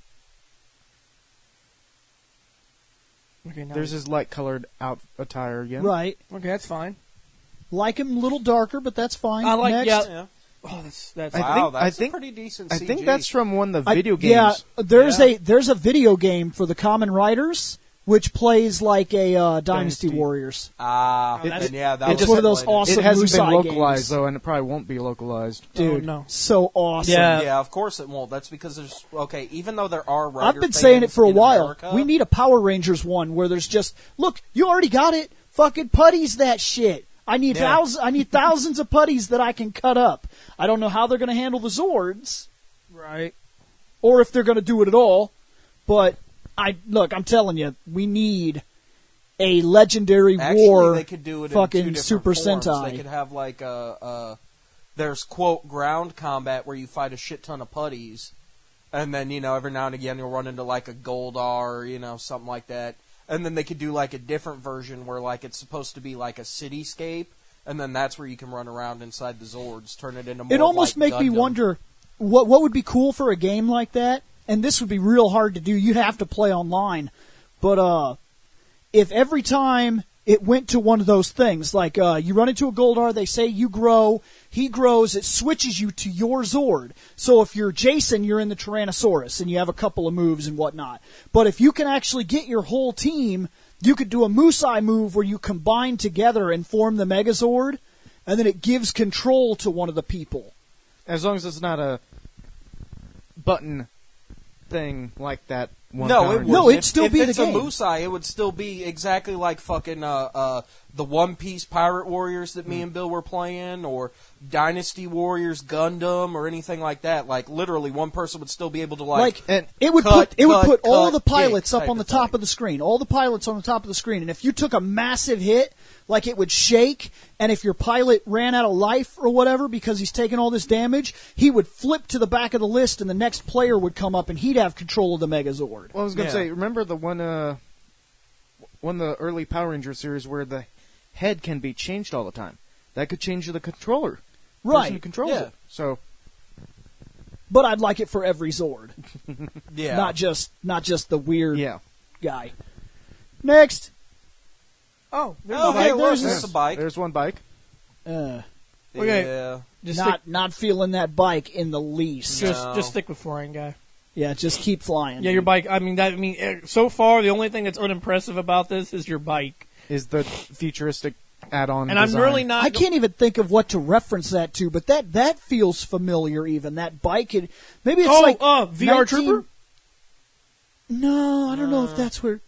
Okay, now There's his light-colored attire again. Right. okay, that's fine. Like him a little darker, but that's fine. I like- Next. yeah. Yeah. Oh, that's. Wow, I that's think- a pretty decent I CG. think that's from one of the I- video games. Yeah, there's Yeah. there's a video game for the Kamen Riders which plays like a Dynasty Dynasty. Warriors. that's- yeah, that It's was one of those played. awesome It hasn't been Musai localized games. though, and it probably won't be localized. Dude, Oh, no. so awesome. Yeah. Yeah, of course it won't. That's because there's okay. Even though there are Rider I've been saying it fans for a in while. America, We need a Power Rangers one where there's just look. You already got it. Fucking putties that shit. I need Yeah. I need thousands of putties that I can cut up. I don't know how they're going to handle the Zords right. or if they're going to do it at all. But I'm telling you, we need a legendary Actually, war. they could do it fucking in two different Super forms. Sentai. They could have like there's quote ground combat where you fight a shit ton of putties, and then every now and again you'll run into like a Goldar or something like that. And then they could do like a different version where like it's supposed to be like a cityscape, and then that's where you can run around inside the Zords, turn it into more It almost like make me Gundam. wonder what would be cool for a game like that. And this would be real hard to do. You'd have to play online. But if every time it went to one of those things, like you run into a Goldar, they say you grow, he grows, it switches you to your Zord. So if you're Jason, you're in the Tyrannosaurus, and you have a couple of moves and whatnot. But if you can actually get your whole team, you could do a Musai move where you combine together and form the Megazord, and then it gives control to one of the people. As long as it's not a button thing like that. One No, Power it Ranger. No, would. it'd still be if the it's game. a Musai, it would still be exactly like fucking the One Piece Pirate Warriors that me and Bill were playing, or Dynasty Warriors Gundam, or anything like that. Like literally, one person would still be able to and it would cut, put all cut, the pilots kick up on the type top of thing. of the screen. All the pilots on the top of the screen. And if you took a massive hit, like it would shake, and if your pilot ran out of life or whatever because he's taking all this damage, he would flip to the back of the list and the next player would come up and he'd have control of the Megazord. Well, I was going Yeah. to say, remember the one of the early Power Ranger series where the head can be changed all the time? That could change the controller. Person who Right. controls Yeah. it. So, but I'd like it for every Zord. Yeah. Not just the weird Yeah. guy. Next. Oh, Hey, look, there's there's a bike. There's one bike. Okay. Yeah. Just Not feeling that bike in the least. just stick with flying guy. Yeah, just keep flying. Yeah, your bike. So far the only thing that's unimpressive about this is your bike. Is the futuristic add-on And design. I'm really not. I can't even think of what to reference that to, but that feels familiar. Even that bike, maybe it's like VR Trooper. No, I don't know if that's where.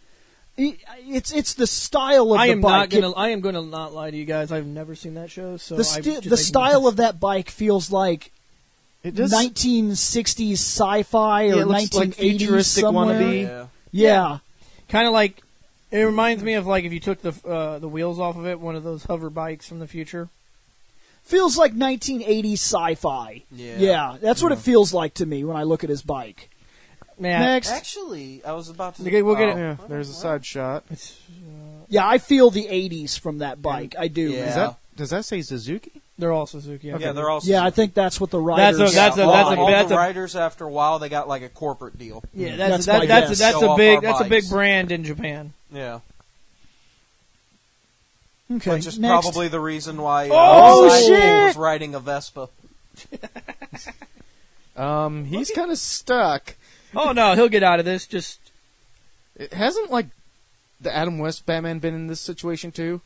It's the style of the bike. I am gonna not lie to you guys. I've never seen that show, so the style of that bike feels like It does. 1960s sci-fi or it looks 1980s like futuristic somewhere. wannabe. Yeah. kind of like. It reminds me of like if you took the wheels off of it, one of those hover bikes from the future. Feels like 1980s sci-fi. Yeah. That's what it feels like to me when I look at his bike. Man, Next. Actually, I was about to... We'll get it. Yeah, there's a side shot. Yeah, I feel the 80s from that bike. I do. Yeah. Does that say Suzuki? They're all Suzuki. Yeah, they're all... Yeah, I think that's what the riders. That's a all the riders after a while they got like a corporate deal. Yeah, That's my guess. that's Show a off big our bikes. brand in Japan. Yeah, Okay. which is next. probably the reason why Oh, Sidekick shit! was riding a Vespa. He's kind of stuck. Oh no, he'll get out of this. Just It hasn't like the Adam West Batman been in this situation too?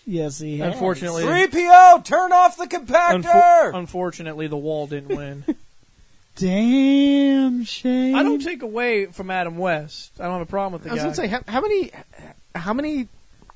Yes, he has. unfortunately, 3PO, turn off the compactor! unfortunately, the wall didn't win. Damn shame. I don't take away from Adam West. I don't have a problem with the I was guy. gonna say how many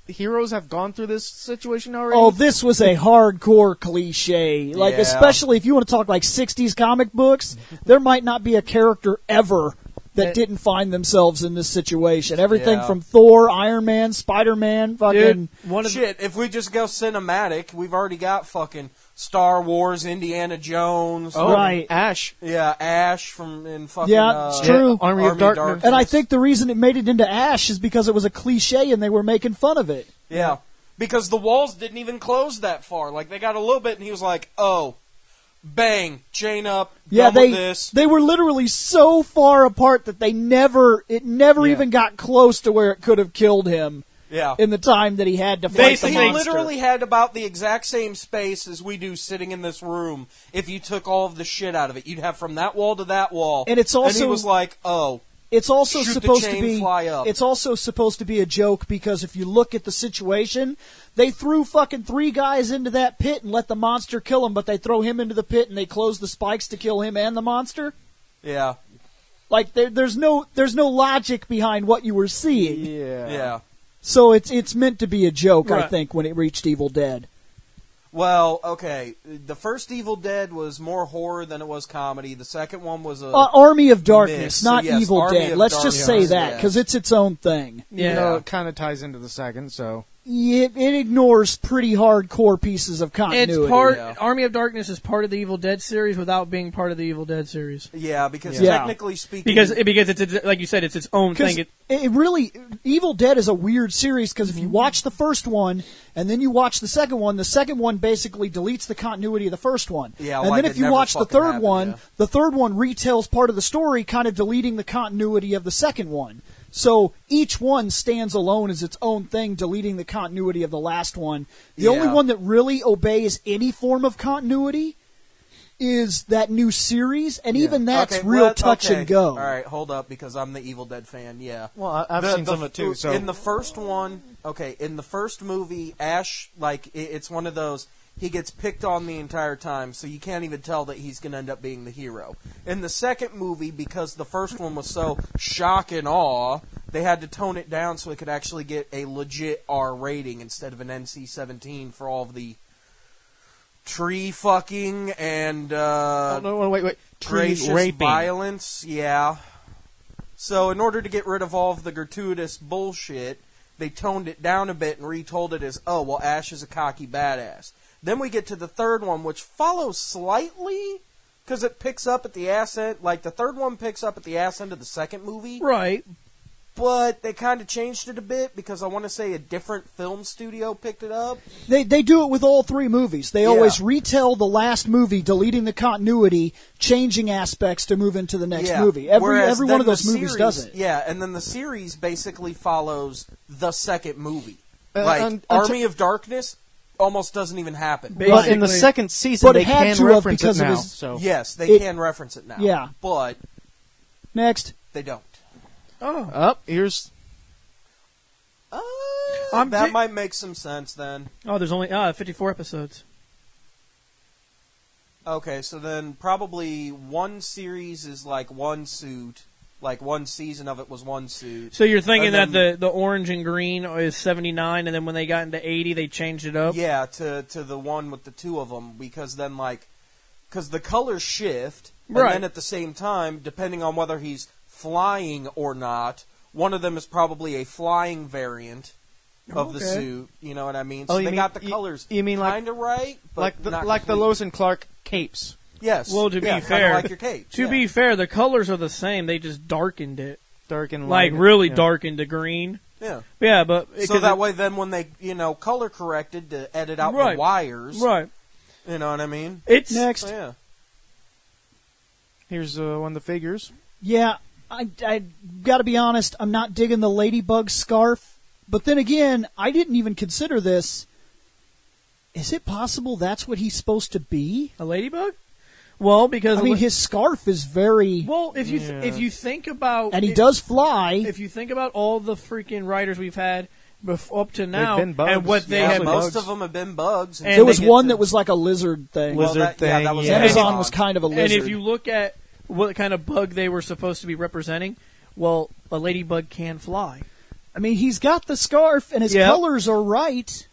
heroes have gone through this situation already? Oh, this was a hardcore cliche. Like, Yeah. especially if you want to talk like 60s comic books, there might not be a character ever that didn't find themselves in this situation. Everything Yeah. from Thor, Iron Man, Spider-Man, fucking... Dude, Shit, if we just go cinematic, we've already got fucking Star Wars, Indiana Jones. Oh, Right. Ash. Yeah, Ash from in fucking... Yeah, it's true. Army of Darkness. And I think the reason it made it into Ash is because it was a cliche and they were making fun of it. Yeah, because the walls didn't even close that far. Like, they got a little bit, and he was like, oh, bang, chain up, Yeah, done with this. they were literally so far apart that it never even got close to where it could have killed him Yeah. in the time that he had to fight the He monster. literally had about the exact same space as we do sitting in this room if you took all of the shit out of it. You'd have from that wall to that wall. And it's also- And he was like, oh, It's also Shoot the supposed to chain, be. fly up. It's also supposed to be a joke because if you look at the situation, they threw fucking 3 guys into that pit and let the monster kill him, but they throw him into the pit and they close the spikes to kill him and the monster. yeah, Like there's no logic behind what you were seeing. yeah. So it's meant to be a joke, I Right. think, when it reached Evil Dead. Well, okay. The first Evil Dead was more horror than it was comedy. The second one was a... Army of Darkness, Miss. not So, yes, Evil Army Dead. of Let's just say Darkness, that yes. because it's its own thing. Yeah. You know, it kind of ties into the second, so... It ignores pretty hardcore pieces of continuity. It's part. Yeah. Army of Darkness is part of the Evil Dead series without being part of the Evil Dead series. Yeah, because Yeah. technically speaking... Because it's like you said, it's its own Because thing. it really, Evil Dead is a weird series because if you watch the first one and then you watch the second one basically deletes the continuity of the first one. Yeah, and like then it if you never watch the fucking third happened, one, yeah. the third one retells part of the story, kind of deleting the continuity of the second one. So each one stands alone as its own thing, deleting the continuity of the last one. The only Yeah. one that really obeys any form of continuity is that new series, and even that's Okay, real well, touch okay. and go. All right, hold up, because I'm the Evil Dead fan, yeah. Well, I've seen some of it too, so... In the first one, in the first movie, Ash, like, it's one of those, he gets picked on the entire time, so you can't even tell that he's going to end up being the hero. In the second movie, because the first one was so shock and awe, they had to tone it down so it could actually get a legit R rating instead of an NC-17 for all of the tree fucking and no, wait. Tree gracious raping. violence, yeah. So in order to get rid of all of the gratuitous bullshit, they toned it down a bit and retold it as, oh, well, Ash is a cocky badass. Then we get to the third one, which follows slightly, because it picks up at the ass end, like the third one picks up at the ass end of the second movie. Right. but they kind of changed it a bit because I want to say a different film studio picked it up. They do it with all three movies. They always retell the last movie, deleting the continuity, changing aspects to move into the next movie. Every one of those movies does it. Yeah, and then the series basically follows the second movie. Army of Darkness almost doesn't even happen. But in the second season, they can reference it now. So. Yes, they can reference it now. Yeah. But next, they don't. Oh, here's... that might make some sense then. Oh, there's only 54 episodes. Okay, so then probably one series is like one suit. Like one season of it was one suit. So you're thinking that the orange and green is 79, and then when they got into 80, they changed it up? Yeah, to the one with the two of them, because then because the colors shift, and then at the same time, depending on whether he's flying or not, one of them is probably a flying variant of the suit. You know what I mean? So they got the colors kind of right, but like the Lois and Clark capes. Yes. Well, to be fair, like your capes. To be fair, the colors are the same. They just darkened it, darkened darkened to green. Yeah. Yeah, but so that way, then when they color corrected to edit out the wires, right? You know what I mean? It's next. Yeah. Here's one of the figures. Yeah, I got to be honest. I'm not digging the ladybug scarf, but then again, I didn't even consider this. Is it possible that's what he's supposed to be? A ladybug? Well, because his scarf is very if you think about and he does fly. If you think about all the freaking riders we've had up to now and what they have, most of them have been bugs. And there was one that was like a lizard thing. That was Amazon was kind of a lizard. And if you look at what kind of bug they were supposed to be representing, well, a ladybug can fly. I mean, he's got the scarf and his colors are right.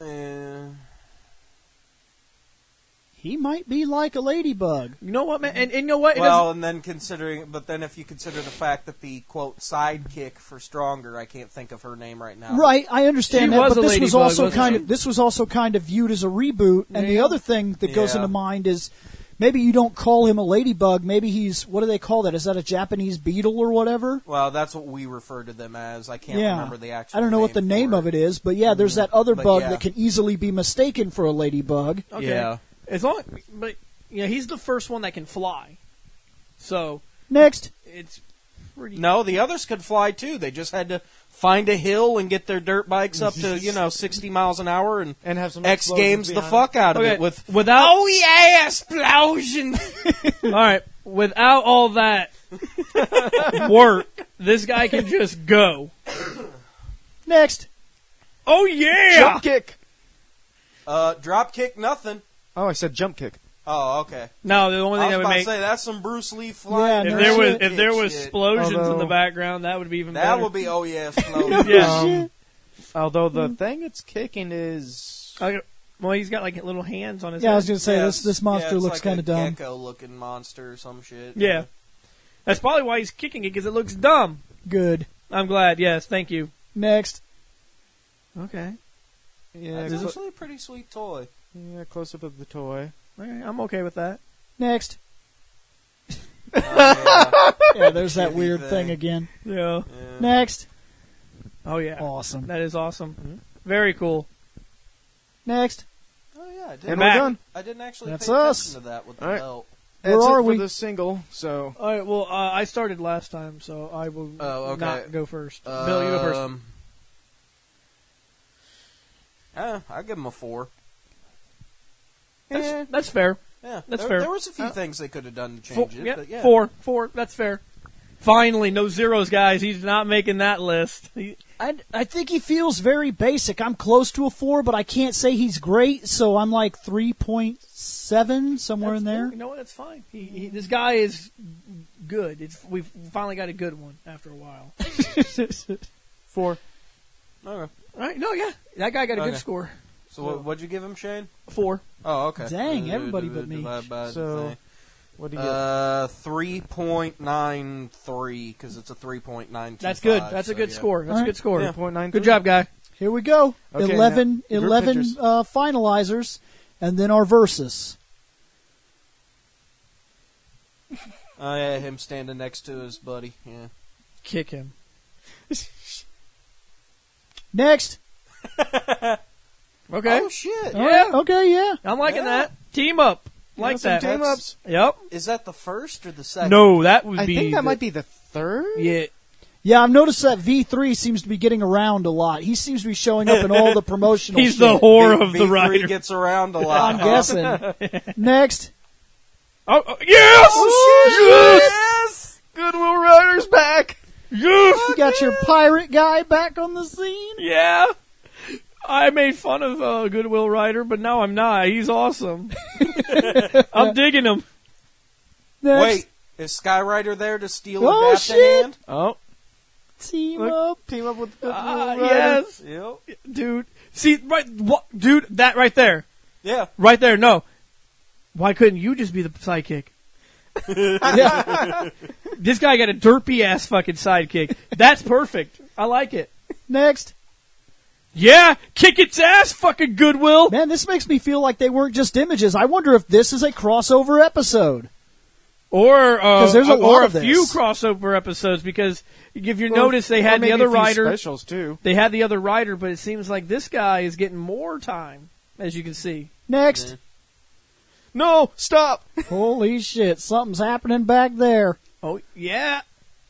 He might be like a ladybug. You know what, man? And you know what? And then if you consider the fact that the quote sidekick for Stronger, I can't think of her name right now. Right, I understand that, but this was also kind of viewed as a reboot. And the other thing that goes into mind is maybe you don't call him a ladybug. Maybe he's, what do they call that? Is that a Japanese beetle or whatever? Well, that's what we refer to them as. I can't remember the actual. I don't know what the name of it is, but there's that other bug that can easily be mistaken for a ladybug. Okay. Yeah. He's the first one that can fly. So next, it's pretty. No, the others could fly too. They just had to find a hill and get their dirt bikes up to 60 miles an hour and have some X Games the fuck out of it without. Oh yeah, explosion! All right, without all that work, this guy can just go. Next. Oh yeah, jump kick. Drop kick, nothing. Oh, I said jump kick. Oh, okay. No, the only thing that would make say that's some Bruce Lee flying. If there was explosions in the background, that would be even better. That would be explosions. Although the thing it's kicking is he's got like little hands on his. Yeah, head. I was gonna say this monster looks like kind of dumb. Gecko-looking monster or some shit. Yeah, that's probably why he's kicking it because it looks dumb. Good. I'm glad. Yes, thank you. Next. Okay. Yeah, it's actually a pretty sweet toy. Yeah, close up of the toy. Okay, I'm okay with that. Next. There's that weird thing again. Yeah. Next. Oh yeah. Awesome. That is awesome. Mm-hmm. Very cool. Next. Oh yeah, and we're done. I didn't actually That's pay us. attention to that with the belt. Where are we? For the single, so. All right. Well, I started last time, so I will not go first. Bill, you go first. I give him a 4. That's fair. Yeah, that's fair. There was a few things they could have done to change it. But yeah. 4. That's fair. Finally, no zeros, guys. He's not making that list. I think he feels very basic. I'm close to a 4, but I can't say he's great, so I'm like 3.7, somewhere in there. You know what? That's fine. This guy is good. We've finally got a good one after a while. 4. Okay. All right. No, yeah. That guy got a good score. So what'd you give him, Shane? 4. Oh, okay. Dang, everybody but me. So, what do you get? 3.93, because it's a 3.925. That's good. That's a good score. That's a good score. 3.93. Good job, guy. Here we go. Okay, 11 finalizers, and then our versus. Oh, yeah, him standing next to his buddy. Yeah. Kick him. Next. Okay. Oh shit! Yeah. Okay, yeah. I'm liking that. Team up. Like some that. team ups. Yep. Is that the first or the second? No, that would I be. think that might be the third. Yeah. Yeah, I've noticed that V3 seems to be getting around a lot. He seems to be showing up in all the promotional He's shit. the whore of the V3 rider. gets around a lot. I'm guessing. Next. Oh, yes! Oh, shit! Yes! Goodwill Rider's back. Yes! You got your pirate guy back on the scene. Yeah. I made fun of Goodwill Rider, but now I'm not. He's awesome. I'm digging him. Next. Wait, is Skyrider there to steal Oh, a bat to shit. hand? Oh. Team Look. up. Team up with Goodwill Rider. Yes. Yep. Dude. See, right, dude, that right there. Yeah. Right there, no. Why couldn't you just be the sidekick? Yeah. This guy got a derpy-ass fucking sidekick. That's perfect. I like it. Next. Yeah, kick its ass, fucking Goodwill. Man, this makes me feel like they weren't just images. I wonder if this is a crossover episode. Or there's a lot or of a few this. crossover episodes, because if you notice, they had the other rider. Specials too. They had the other rider, but it seems like this guy is getting more time, as you can see. Next. No, stop. Holy shit, something's happening back there. Oh yeah,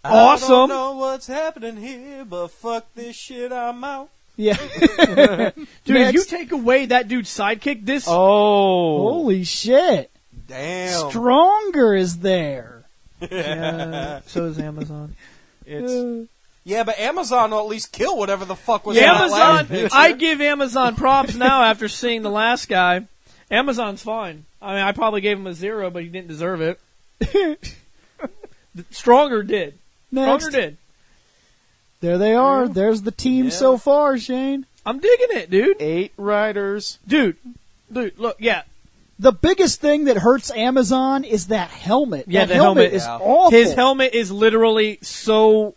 I don't awesome. know what's happening here, but fuck this shit, I'm out. Yeah. Dude, if Next. you take away that dude's sidekick, this Holy shit. Damn. Stronger is there. so is Amazon. It's Yeah, but Amazon will at least kill whatever the fuck was in that last Amazon. picture. I give Amazon props now after seeing the last guy. Amazon's fine. I mean, I probably gave him a 0, but he didn't deserve it. Stronger did. Next. Stronger did. There they are. There's the team Yeah. so far, Shane. I'm digging it, dude. 8 riders. Dude, look, yeah. The biggest thing that hurts Amazon is that helmet. Yeah, that the helmet is Yeah. awful. His helmet is literally so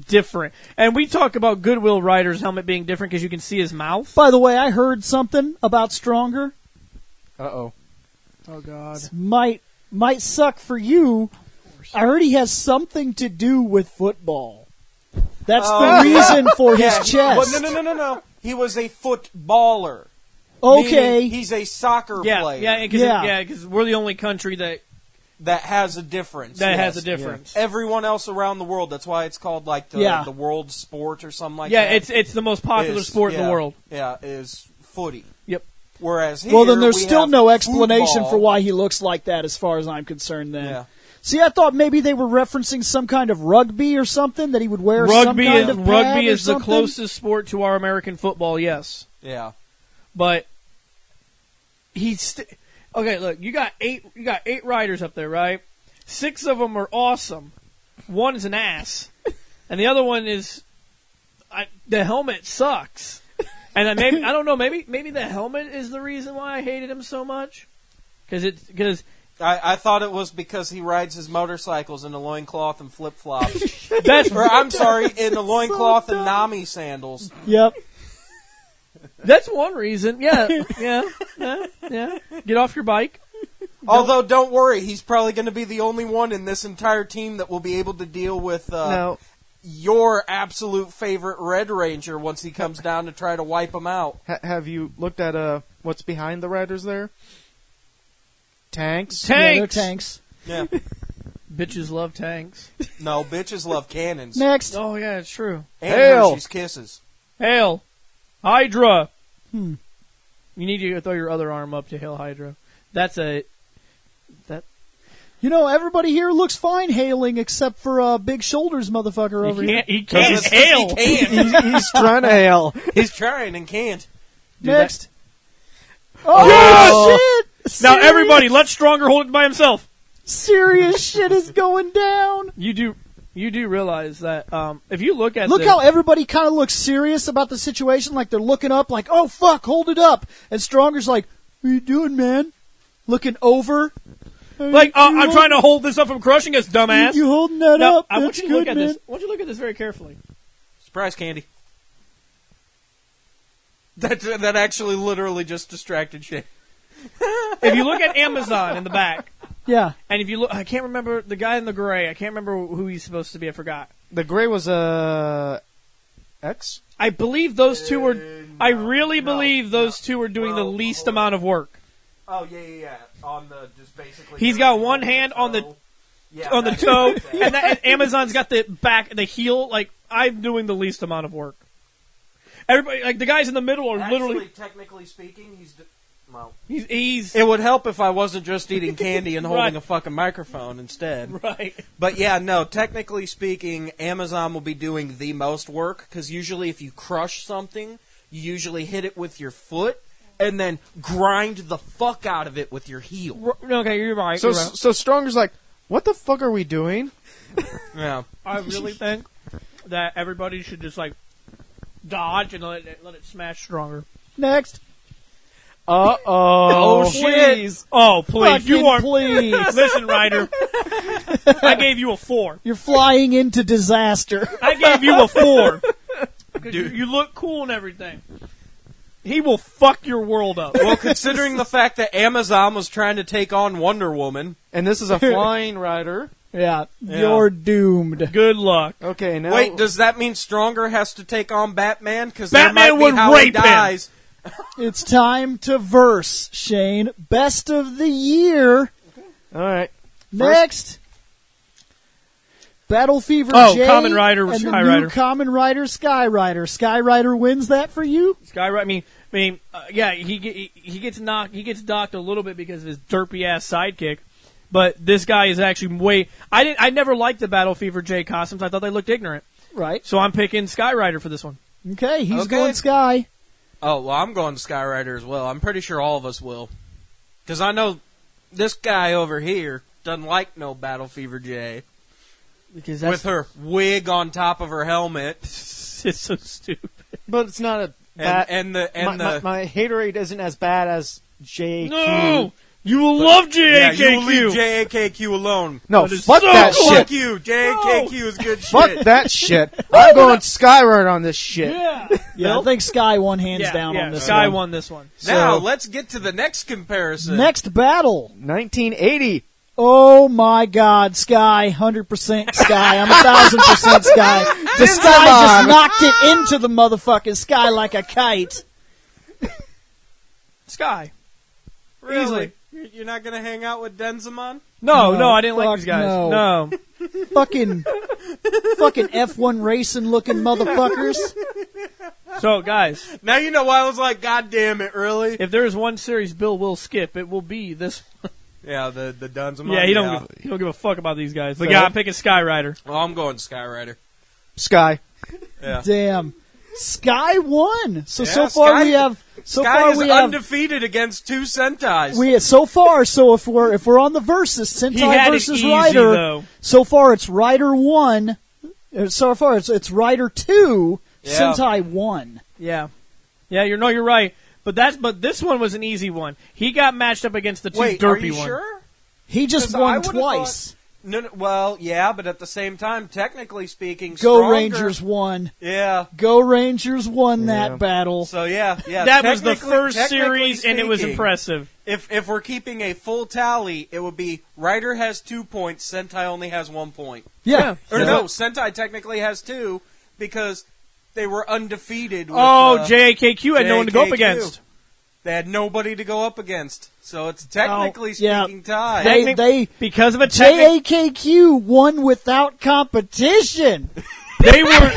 different. And we talk about Goodwill Rider's helmet being different because you can see his mouth. By the way, I heard something about Stronger. Uh-oh. Oh, God. Might suck for you. I heard he has something to do with football. That's the reason for his chest. Well, no. He was a footballer. Okay. Meaning he's a soccer Yeah, player. Yeah. because we're the only country That has a difference. that yes. has a difference. Everyone else around the world, that's why it's called like the world sport or something like Yeah, that. it's the most popular sport in the world. Yeah, is footy. Yep. Whereas here, Well, then there's we still have no explanation football. for why he looks like that as far as I'm concerned then. Yeah. See, I thought maybe they were referencing some kind of rugby or something, that he would wear some kind of pad Rugby or is the something. closest sport to our American football, yes. Yeah. But okay, look, you got eight riders up there, right? 6 of them are awesome. 1 is an ass. And the other one is the helmet sucks. And maybe I don't know, maybe the helmet is the reason why I hated him so much. Because I thought it was because he rides his motorcycles in a loincloth and flip-flops. that's Or, I'm sorry, in a loincloth and Nami sandals. Yep. that's one reason. Yeah. Get off your bike. Although, don't worry, he's probably going to be the only one in this entire team that will be able to deal with No. your absolute favorite Red Ranger once he comes down to try to wipe him out. Have you looked at what's behind the riders there? Tanks. Yeah, they're Tanks. tanks. Yeah. Bitches love tanks. No, bitches love cannons. Next. Oh yeah, it's true. And Hail. Hershey's Kisses. Hail, Hydra. You need to throw your other arm up to Hail Hydra. That's a You know, everybody here looks fine hailing except for Big Shoulders motherfucker over here. he can't He hail. can't. He's trying to hail. He's trying and can't. Next. Oh, shit! Now Serious- everybody, let Stronger hold it by himself. Serious shit is going down. You do realize that if you look at Look how everybody kind of looks serious about the situation, like they're looking up, like, oh, fuck, hold it up. And Stronger's like, what are you doing, man? Looking over. like I'm trying to hold this up from crushing us, dumbass. You holding that Now, up? I want That's you to look good, at man. this. I want you to look at this very carefully. Surprise candy. That actually literally just distracted shit. If you look at Amazon in the back, Yeah. and if you look, I can't remember the guy in the gray. I can't remember who he's supposed to be. I forgot. The gray was X? I believe those two were. I really believe those two are doing the least amount of work. Oh yeah. On the just basically. He's got one hand on the toe, and Amazon's got the heel. Like, I'm doing the least amount of work. Everybody, like the guys in the middle, are literally. Technically speaking, he's. It would help if I wasn't just eating candy and holding a fucking microphone instead. Right. But yeah, no. Technically speaking, Amazon will be doing the most work because usually, if you crush something, you usually hit it with your foot. And then grind the fuck out of it with your heel. Okay, you're right. So Stronger's like, what the fuck are we doing? Yeah. I really think that everybody should just, like, dodge and let it smash Stronger. Next. Oh, shit. Please. Oh, please. Please. Listen, Ryder. I gave you a 4. You're flying into disaster. I gave you a 4. Dude. You look cool and everything. He will fuck your world up. Well, considering the fact that Amazon was trying to take on Wonder Woman. And this is a flying rider. Yeah, you're doomed. Good luck. Okay, now... Wait, does that mean Stronger has to take on Batman? Because Batman would rape him. It's time to verse, Shane. Best of the year. All right. Next. Battle Fever J. Kamen Rider and the Skyrider. new Kamen Rider Skyrider. Skyrider wins that for you? Skyrider, I mean, yeah, he gets docked a little bit because of his derpy ass sidekick, but this guy is actually way. I never liked the Battle Fever J costumes. I thought they looked ignorant. Right. So I'm picking Skyrider for this one. Okay, he's going Sky. Oh, well, I'm going Skyrider as well. I'm pretty sure all of us will. Because I know this guy over here doesn't like no Battle Fever J. Because with her wig on top of her helmet. It's so stupid. But it's not a bad... My haterade isn't as bad as JAQ. No! You will love JAKQ! Yeah, you will leave JAKQ alone. No, fuck that shit. Fuck you. JAKQ is good shit. Fuck that shit. I'm going Skyrider on this shit. Yeah, I think Sky won hands down on this Sky one. won this one. Now, let's get to the next comparison. Next battle. 1980. Oh my God, Sky, 100% Sky. I'm 1,000% Sky. The Sky just knocked it into the motherfucking Sky like a kite. Sky. Really? Easily. You're not going to hang out with Denzamon? No, I didn't like these guys. No. Fucking F1 racing looking motherfuckers. So, guys. Now you know why I was like, God damn it, really? If there is one series Bill will skip, it will be this one. Yeah, the Denzamon. Yeah, he don't give a fuck about these guys. But yeah, I'm picking Skyrider. Well, I'm going Skyrider. Sky. Yeah. Damn. Sky won. So far Sky, we have Sky is undefeated against 2 Sentais. So if we're on the versus Sentai versus Rider, so far it's Rider 1. So far it's Rider 2, Sentai 1. Yeah. Yeah, you're right. But this one was an easy one. He got matched up against the two derpy ones. Are you sure? He just won twice. No, well, yeah, but at the same time, technically speaking, Go Rangers won. Yeah. Go Rangers won that battle. So yeah. That was the first series, and it was impressive. If we're keeping a full tally, it would be Rider has 2 points, Sentai only has 1 point. Yeah. Or no, Sentai technically has 2 because they were undefeated. With, JAKQ had no one to go up against. They had nobody to go up against. So it's technically speaking tied. Because of a JAKQ won without competition. They were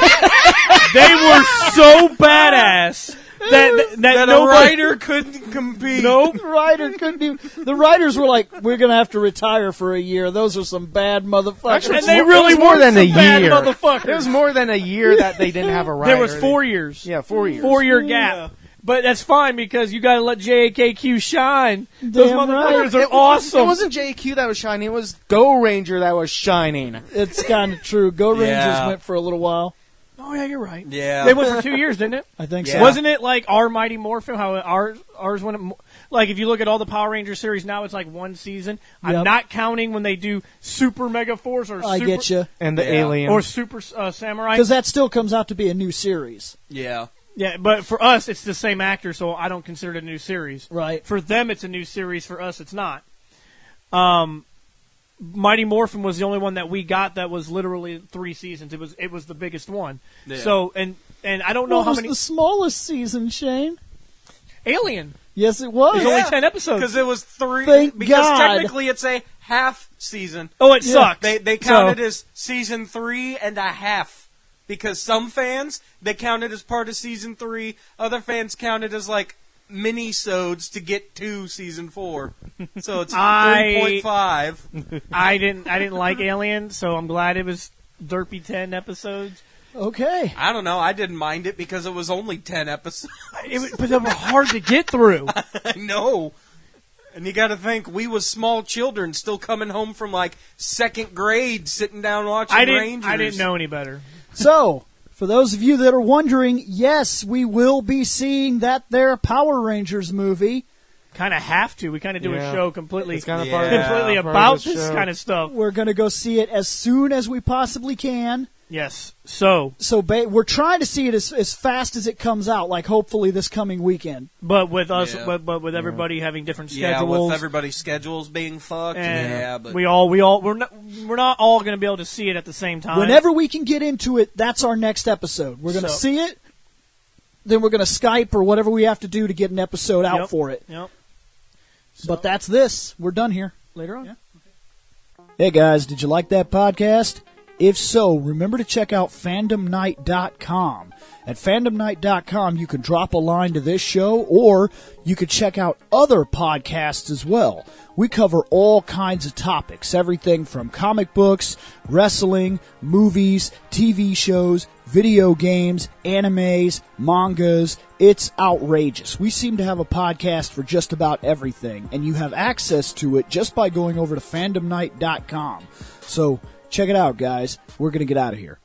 so badass that a Rider couldn't compete. No Rider couldn't be. The Riders were like, we're going to have to retire for a year. Those are some bad motherfuckers. Actually, and they really were more than a bad year. Motherfuckers. It was more than a year that they didn't have a Rider. There was 4 years. Yeah, 4 years. 4-year gap. Yeah. But that's fine because you got to let JAKQ shine. Those motherfuckers are awesome. It wasn't JAQ that was shining. It was Go Ranger that was shining. It's kind of true. Go Rangers went for a little while. Oh, yeah, you're right. Yeah. They went for 2 years, didn't it? I think so. Yeah. Wasn't it like our Mighty Morphin, how ours went... Like, if you look at all the Power Ranger series now, it's like one season. Yep. I'm not counting when they do Super Mega Force or I get you. And the Alien. Or Super Samurai. Because that still comes out to be a new series. Yeah. Yeah, but for us, it's the same actor, so I don't consider it a new series. Right. For them, it's a new series. For us, it's not. Mighty Morphin was the only one that we got that was literally 3 seasons. It was the biggest one. Yeah. So and I don't know how many. What was the smallest season, Shane? Alien. Yes, it was. It was only 10 episodes. Because it was 3. Thank because God. technically it's a half season. Oh, it sucked. They counted as season 3.5. Because some fans, they counted as part of season 3. Other fans counted as like mini-sodes to get to season 4. So it's 3.5. I didn't like Alien, so I'm glad it was derpy 10 episodes. Okay. I don't know. I didn't mind it because it was only 10 episodes. But they were hard to get through. I know. And you got to think, we was small children still coming home from like 2nd grade, sitting down watching Rangers. I didn't know any better. So, for those of you that are wondering, yes, we will be seeing that there Power Rangers movie. Kind of have to. We kind of do a show completely completely about this kind of stuff. We're going to go see it as soon as we possibly can. Yes. So we're trying to see it as fast as it comes out, like hopefully this coming weekend. But with us, but with everybody having different schedules. Yeah, with everybody's schedules being fucked. But we're not all going to be able to see it at the same time. Whenever we can get into it, that's our next episode. We're going to see it, then we're going to Skype or whatever we have to do to get an episode out for it. Yep. But that's this. We're done here. Later on. Yeah. Hey guys, did you like that podcast? If so, remember to check out fandomnight.com. At fandomnight.com, you can drop a line to this show, or you could check out other podcasts as well. We cover all kinds of topics, everything from comic books, wrestling, movies, TV shows, video games, animes, mangas. It's outrageous. We seem to have a podcast for just about everything, and you have access to it just by going over to fandomnight.com. So, check it out, guys. We're going to get out of here.